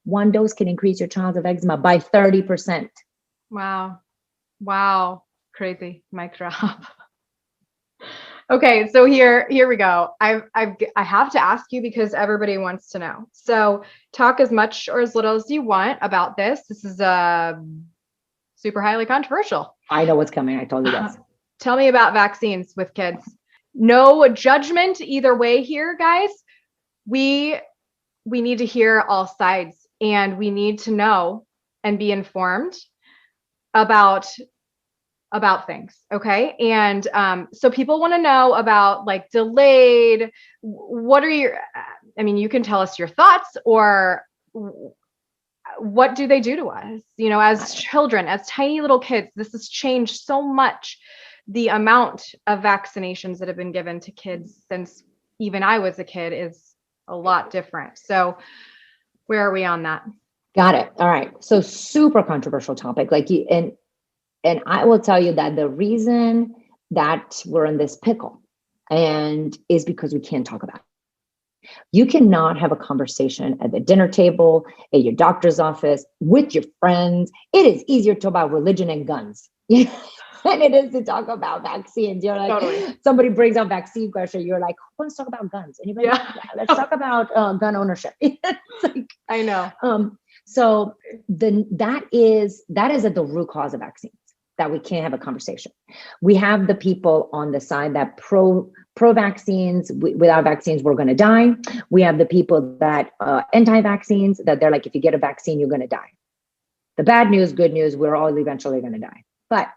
one dose can increase your chance of eczema by 30%.
Wow. Crazy. Mic drop. Okay, so here we go. I have to ask you because everybody wants to know. So talk as much or as little as you want about this. This is super highly controversial.
I know what's coming. I told you this.
Tell me about vaccines with kids. No judgment either way here, guys. We need to hear all sides, and we need to know and be informed about things. Okay. And so people want to know about like delayed, you can tell us your thoughts, or what do they do to us? As children, as tiny little kids, this has changed so much. The amount of vaccinations that have been given to kids since even I was a kid is a lot different. So where are we on that?
Got it. All right. So super controversial topic. And I will tell you that the reason that we're in this pickle is because we can't talk about it. You cannot have a conversation at the dinner table, at your doctor's office, with your friends. It is easier to talk about religion and guns. than it is to talk about vaccines. You're like,
Totally.
Somebody brings up vaccine question. You're like, who wants to talk about guns? Anybody?
Yeah.
Let's talk about gun ownership. It's like,
I know.
So that is at the root cause of vaccines, that we can't have a conversation. We have the people on the side that pro vaccines, without vaccines, we're going to die. We have the people that anti-vaccines, that they're like, if you get a vaccine, you're going to die. The bad news, good news, we're all eventually going to die. But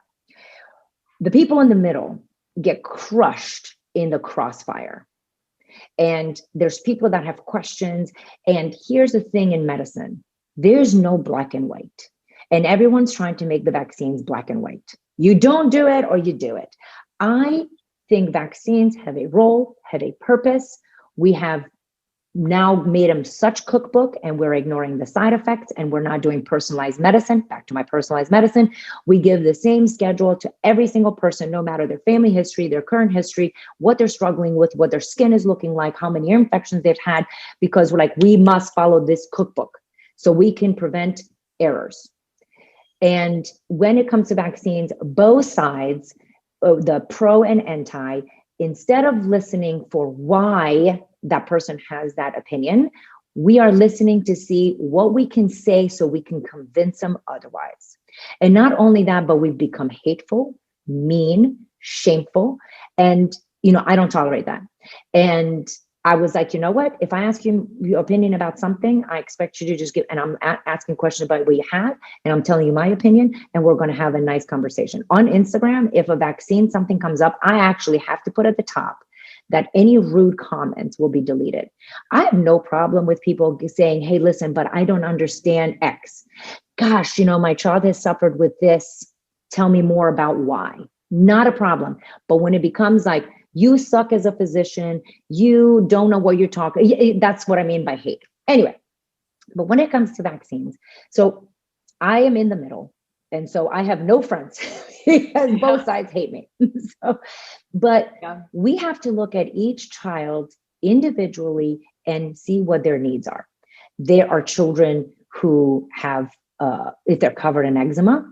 the people in the middle get crushed in the crossfire. And there's people that have questions. And here's the thing in medicine, there's no black and white. And everyone's trying to make the vaccines black and white. You don't do it or you do it. I think vaccines have a role, have a purpose. We have now made them such cookbook, and we're ignoring the side effects, and we're not doing personalized medicine. Back to my personalized medicine. We give the same schedule to every single person, no matter their family history, their current history, what they're struggling with, what their skin is looking like, how many ear infections they've had, because we're like, we must follow this cookbook so we can prevent errors. And when it comes to vaccines, both sides, the pro and anti, instead of listening for why that person has that opinion, we are listening to see what we can say so we can convince them otherwise. And not only that, but we've become hateful, mean, shameful. And, I don't tolerate that. And I was like, you know what? If I ask you your opinion about something, I expect you to just give, and I'm asking questions about what you have, and I'm telling you my opinion, and we're going to have a nice conversation. On Instagram, if a vaccine, something comes up, I actually have to put at the top that any rude comments will be deleted. I have no problem with people saying, hey, listen, but I don't understand X. Gosh, my child has suffered with this. Tell me more about why. Not a problem. But when it becomes like, you suck as a physician, you don't know what you're talking, that's what I mean by hate. Anyway, but when it comes to vaccines, so I am in the middle. And so I have no friends because both sides hate me. But we have to look at each child individually and see what their needs are. There are children who have, if they're covered in eczema,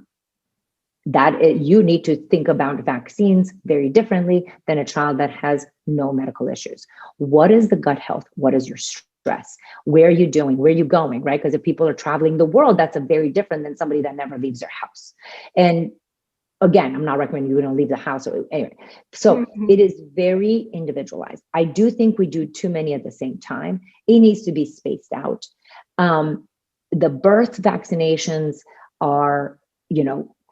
you need to think about vaccines very differently than a child that has no medical issues. What is the gut health? What is your stress? Where are you doing? Where are you going? Right? Because if people are traveling the world, that's a very different than somebody that never leaves their house. And again, I'm not recommending you don't leave the house. Anyway, so it is very individualized. I do think we do too many at the same time. It needs to be spaced out. The birth vaccinations are,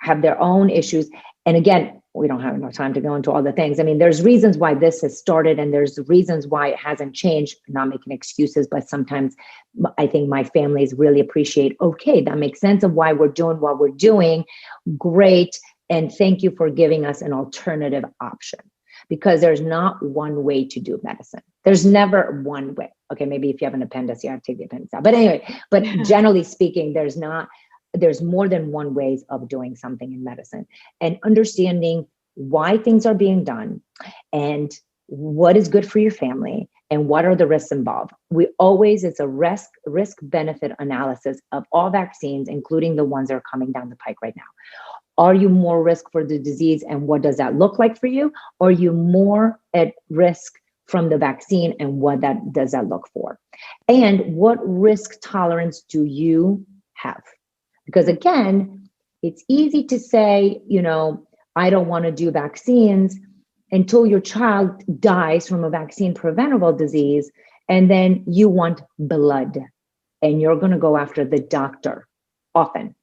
have their own issues. And again, we don't have enough time to go into all the things. I mean, there's reasons why this has started and there's reasons why it hasn't changed. I'm not making excuses, but sometimes I think my families really appreciate, okay, that makes sense of why we're doing what we're doing. Great. And thank you for giving us an alternative option, because there's not one way to do medicine. There's never one way. Okay, maybe if you have an appendix, you have to take the appendix out. But anyway, but generally speaking, there's more than one ways of doing something in medicine, and understanding why things are being done and what is good for your family and what are the risks involved. It's a risk benefit analysis of all vaccines, including the ones that are coming down the pike right now. Are you more risk for the disease, and what does that look like for you? Or are you more at risk from the vaccine, and what does that look for? And what risk tolerance do you have? Because again, it's easy to say, I don't want to do vaccines until your child dies from a vaccine preventable disease, and then you want blood, and you're going to go after the doctor often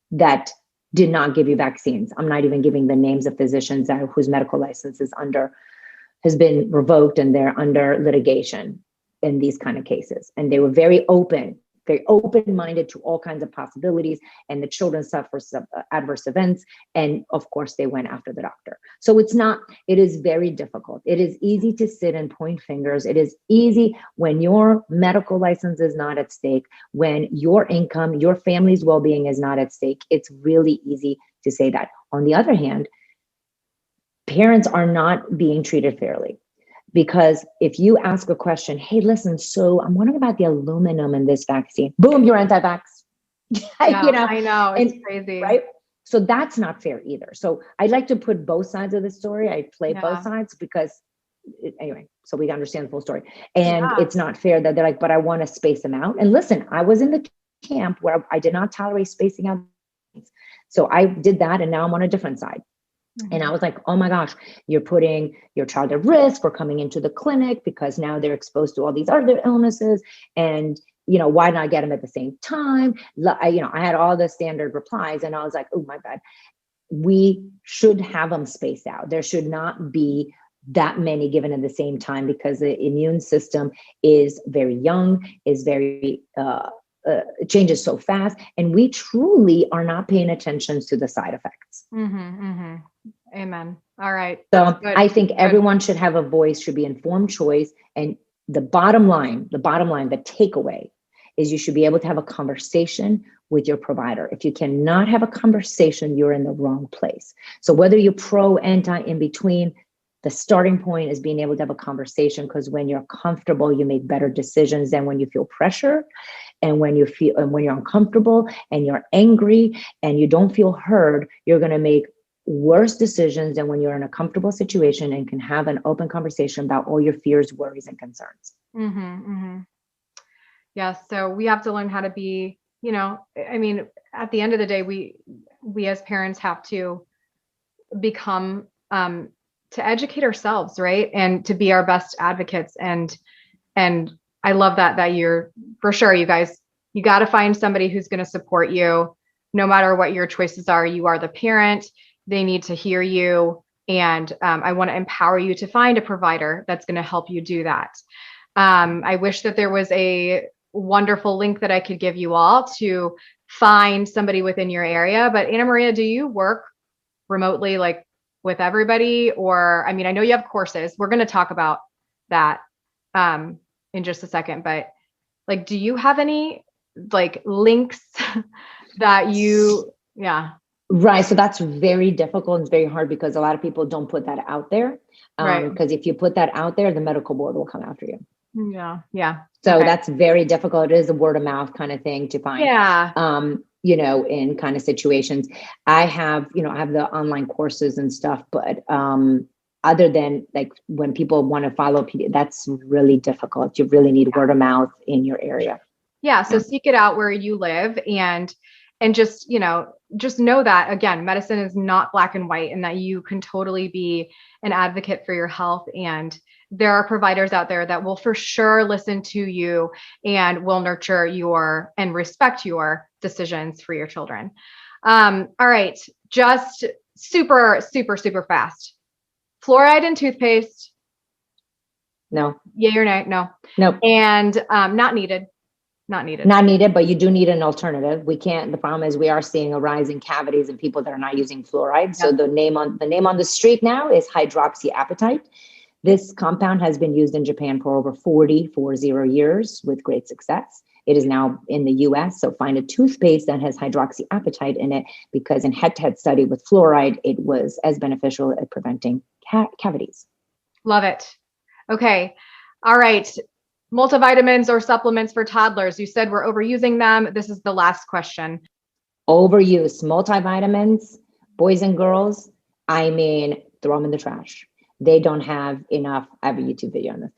that did not give you vaccines. I'm not even giving the names of physicians whose medical license has been revoked and they're under litigation in these kind of cases. And they were very open-minded to all kinds of possibilities, and the children suffer adverse events. And of course, they went after the doctor. So it is very difficult. It is easy to sit and point fingers. It is easy when your medical license is not at stake, when your income, your family's well-being is not at stake. It's really easy to say that. On the other hand, parents are not being treated fairly. Because if you ask a question, hey, listen, so I'm wondering about the aluminum in this vaccine. Boom, you're anti-vax.
I know, it's crazy.
Right? So that's not fair either. So I like to put both sides of the story. I play both sides because anyway, so we understand the full story. And it's not fair that they're like, but I want to space them out. And listen, I was in the camp where I did not tolerate spacing out. So I did that. And now I'm on a different side. And I was like, oh my gosh, you're putting your child at risk for coming into the clinic because now they're exposed to all these other illnesses. And, why not get them at the same time? I had all the standard replies and I was like, oh my God, we should have them spaced out. There should not be that many given at the same time because the immune system is very young, is very, it changes so fast. And we truly are not paying attention to the side effects.
Amen. All right.
So I think everyone should have a voice, should be informed choice. And the bottom line, the takeaway is you should be able to have a conversation with your provider. If you cannot have a conversation, you're in the wrong place. So whether you're pro, anti, in between, the starting point is being able to have a conversation, because when you're comfortable, you make better decisions than when you feel pressure and when you're uncomfortable and you're angry and you don't feel heard, you're going to make worse decisions than when you're in a comfortable situation and can have an open conversation about all your fears, worries, and concerns.
Yeah. So we have to learn how to be, at the end of the day, we as parents have to become, to educate ourselves, right? And to be our best advocates. And I love that you're, for sure, you guys, you got to find somebody who's going to support you no matter what your choices are. You are the parent. They need to hear you. And I want to empower you to find a provider that's going to help you do that. I wish that there was a wonderful link that I could give you all to find somebody within your area. But Anna Maria, do you work remotely, like with everybody? Or, I know you have courses. We're going to talk about that in just a second, but like, do you have any like links that you,
Right. So that's very difficult. It's very hard because a lot of people don't put that out there. Because if you put that out there, the medical board will come after you.
Yeah.
So that's very difficult. It is a word of mouth kind of thing to find. In kind of situations. I have the online courses and stuff, but other than like when people want to follow, that's really difficult. You really need word of mouth in your area.
Yeah. So seek it out where you live and just, just know that, again, medicine is not black and white, and that you can totally be an advocate for your health. And there are providers out there that will for sure listen to you and will nurture and respect your decisions for your children. All right. Just super, super, super fast. Fluoride in toothpaste.
No.
Yay or nay? No.
Nope.
And not needed. Not needed,
but you do need an alternative. The problem is we are seeing a rise in cavities in people that are not using fluoride. Yep. So the name on the street now is hydroxyapatite. This compound has been used in Japan for over 40 years with great success. It is now in the US. So find a toothpaste that has hydroxyapatite in it, because in head-to-head study with fluoride, it was as beneficial at preventing cavities.
Love it. Okay. All right. Multivitamins or supplements for toddlers. You said we're overusing them. This is the last question.
Overuse. Multivitamins, boys and girls, throw them in the trash. They don't have enough. I have a YouTube video on this.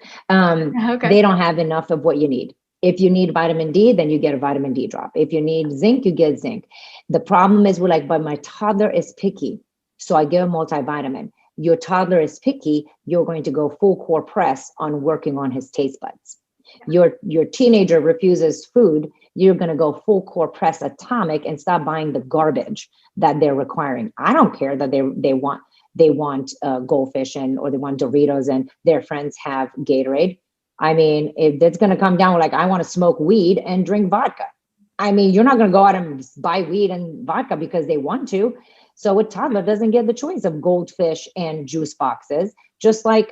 They don't have enough of what you need. If you need vitamin D, then you get a vitamin D drop. If you need zinc, you get zinc. The problem is but my toddler is picky, so I give a multivitamin. Your toddler is picky, you're going to go full core press on working on his taste buds. Your teenager refuses food, you're going to go full core press atomic and stop buying the garbage that they're requiring. I don't care that they want goldfish or they want Doritos and their friends have Gatorade. If it's going to come down like I want to smoke weed and drink vodka. You're not going to go out and buy weed and vodka because they want to. So a toddler doesn't get the choice of goldfish and juice boxes, just like,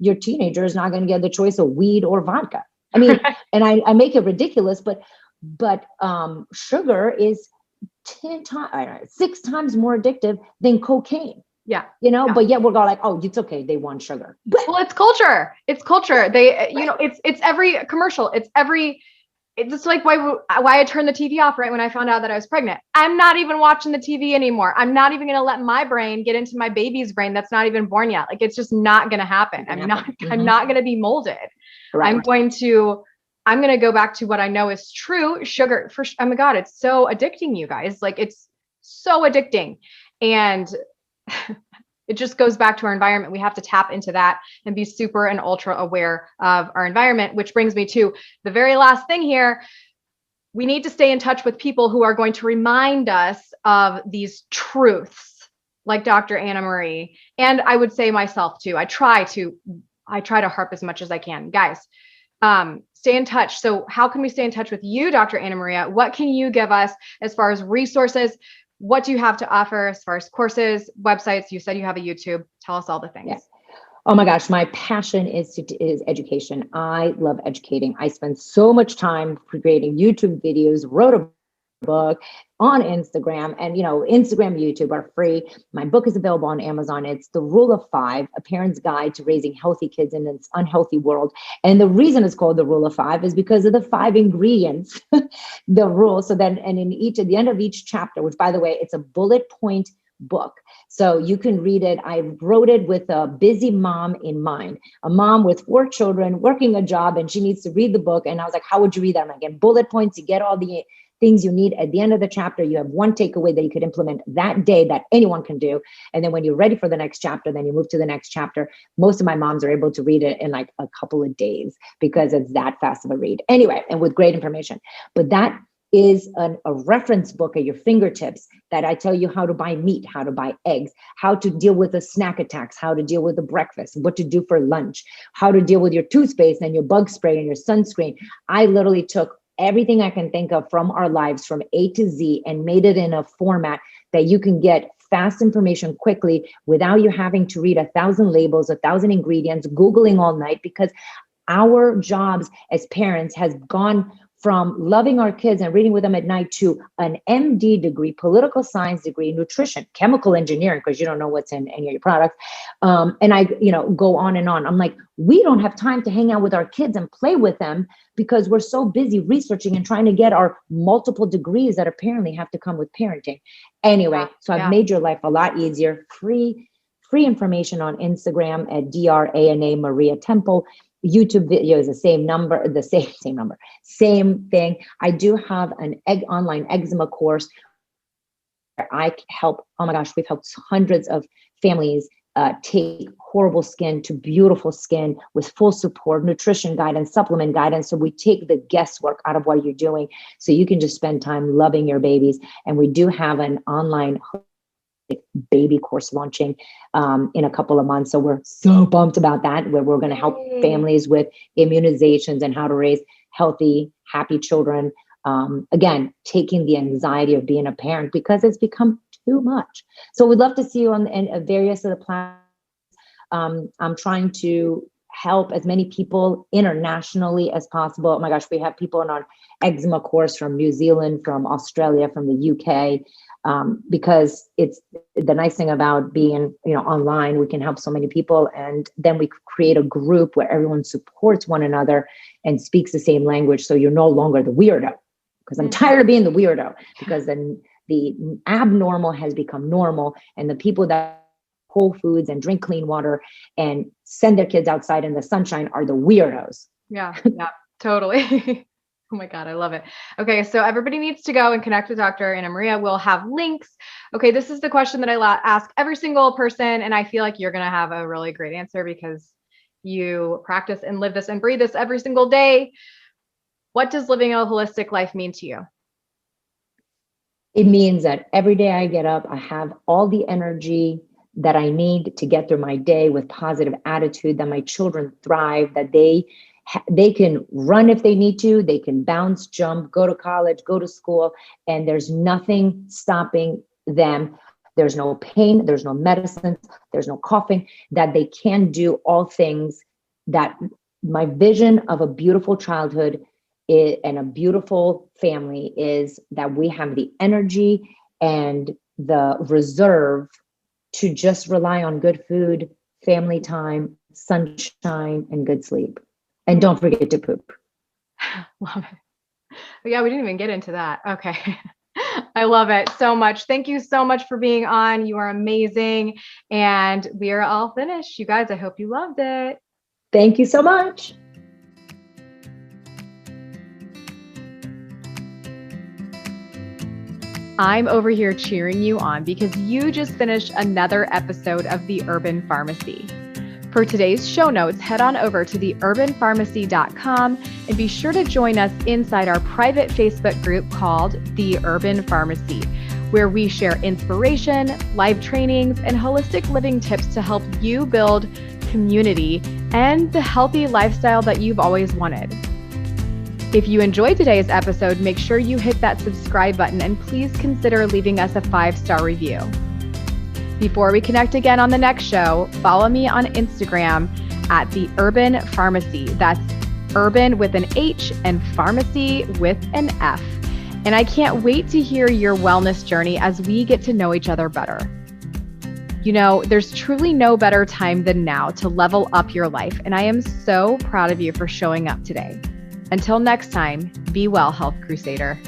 your teenager is not going to get the choice of weed or vodka. And I make it ridiculous, but sugar is 6 times more addictive than cocaine.
Yeah.
But yet we're going like, oh, it's okay. They want sugar.
Well, it's culture. It's culture. They, it's every commercial. it's just like why I turned the TV off right when I found out that I was pregnant. I'm not even watching the TV anymore. I'm not even going to let my brain get into my baby's brain that's not even born yet. Like, it's just not going to happen. I'm not going to be molded. Right. I'm going to go back to what I know is true. Sugar, oh my God, it's so addicting, you guys. Like, it's so addicting. And it just goes back to our environment. We have to tap into that and be super and ultra aware of our environment, which brings me to the very last thing here. We need to stay in touch with people who are going to remind us of these truths, like Dr. Anna Marie. And I would say myself too. I try to harp as much as I can. Guys, stay in touch. So how can we stay in touch with you, Dr. Anna Maria? What can you give us as far as resources? What do you have to offer as far as courses, websites? You said you have a YouTube. Tell us all the things.
Yes. Oh my gosh, my passion is education. I love educating. I spend so much time creating YouTube videos, wrote a book on Instagram, and Instagram and YouTube are free. My book is available on Amazon. It's The Rule of Five, A Parent's Guide to Raising Healthy Kids in an Unhealthy World. And the reason it's called The Rule of Five is because of the 5 ingredients, the rule. So then, and at the end of each chapter, which by the way, it's a bullet point book. So you can read it. I wrote it with a busy mom in mind, a mom with 4 children working a job, and she needs to read the book. And I was like, how would you read that? I'm like, in bullet points, you get all the things you need. At the end of the chapter, you have one takeaway that you could implement that day that anyone can do. And then when you're ready for the next chapter, then you move to the next chapter. Most of my moms are able to read it in like a couple of days because it's that fast of a read. Anyway, and with great information. But that is a reference book at your fingertips that I tell you how to buy meat, how to buy eggs, how to deal with the snack attacks, how to deal with the breakfast, what to do for lunch, how to deal with your toothpaste and your bug spray and your sunscreen. I literally took everything I can think of from our lives from A to Z and made it in a format that you can get fast information quickly without you having to read 1,000 labels, 1,000 ingredients, Googling all night, because our jobs as parents has gone from loving our kids and reading with them at night to an MD degree, political science degree, nutrition, chemical engineering, because you don't know what's in any of your products. And I, go on and on. I'm like, we don't have time to hang out with our kids and play with them because we're so busy researching and trying to get our multiple degrees that apparently have to come with parenting. Anyway, so I've made your life a lot easier. Free information on Instagram at DRANA Maria Temple. YouTube videos, same thing. I do have an online eczema course where I help. Oh my gosh, we've helped hundreds of families take horrible skin to beautiful skin with full support, nutrition guidance, supplement guidance. So we take the guesswork out of what you're doing so you can just spend time loving your babies. And we do have an online baby course launching in a couple of months. So we're so pumped about that, where we're going to help families with immunizations and how to raise healthy, happy children. Again, taking the anxiety of being a parent because it's become too much. So we'd love to see you on various of the platforms. I'm trying to help as many people internationally as possible. Oh my gosh, we have people in our eczema course from New Zealand, from Australia, from the UK. Because it's the nice thing about being, online, we can help so many people. And then we create a group where everyone supports one another and speaks the same language. So you're no longer the weirdo, because I'm tired of being the weirdo, because then the abnormal has become normal. And the people that Whole Foods and drink clean water and send their kids outside in the sunshine are the weirdos.
Yeah, totally. Oh my God, I love it. Okay, so everybody needs to go and connect with Dr. Anna Maria. We'll have links. Okay, this is the question that I ask every single person, and I feel like you're going to have a really great answer because you practice and live this and breathe this every single day. What does living a holistic life mean to you?
It means that every day I get up, I have all the energy that I need to get through my day with positive attitude, that my children thrive, that they can run if they need to, they can bounce, jump, go to college, go to school, and there's nothing stopping them. There's no pain, there's no medicines, there's no coughing, that they can do all things. That my vision of a beautiful childhood and a beautiful family is that we have the energy and the reserve to just rely on good food, family time, sunshine, and good sleep. And don't forget to poop.
Love it. Yeah, we didn't even get into that. Okay. I love it so much. Thank you so much for being on. You are amazing. And we are all finished. You guys, I hope you loved it.
Thank you so much.
I'm over here cheering you on because you just finished another episode of The Urban Pharmacy. For today's show notes, head on over to theurbanpharmacy.com and be sure to join us inside our private Facebook group called The Urban Pharmacy, where we share inspiration, live trainings, and holistic living tips to help you build community and the healthy lifestyle that you've always wanted. If you enjoyed today's episode, make sure you hit that subscribe button and please consider leaving us a 5-star review. Before we connect again on the next show, follow me on Instagram at The Urban Pharmacy. That's urban with an H and pharmacy with an F. And I can't wait to hear your wellness journey as we get to know each other better. You know, there's truly no better time than now to level up your life, and I am so proud of you for showing up today. Until next time, be well, Health Crusader.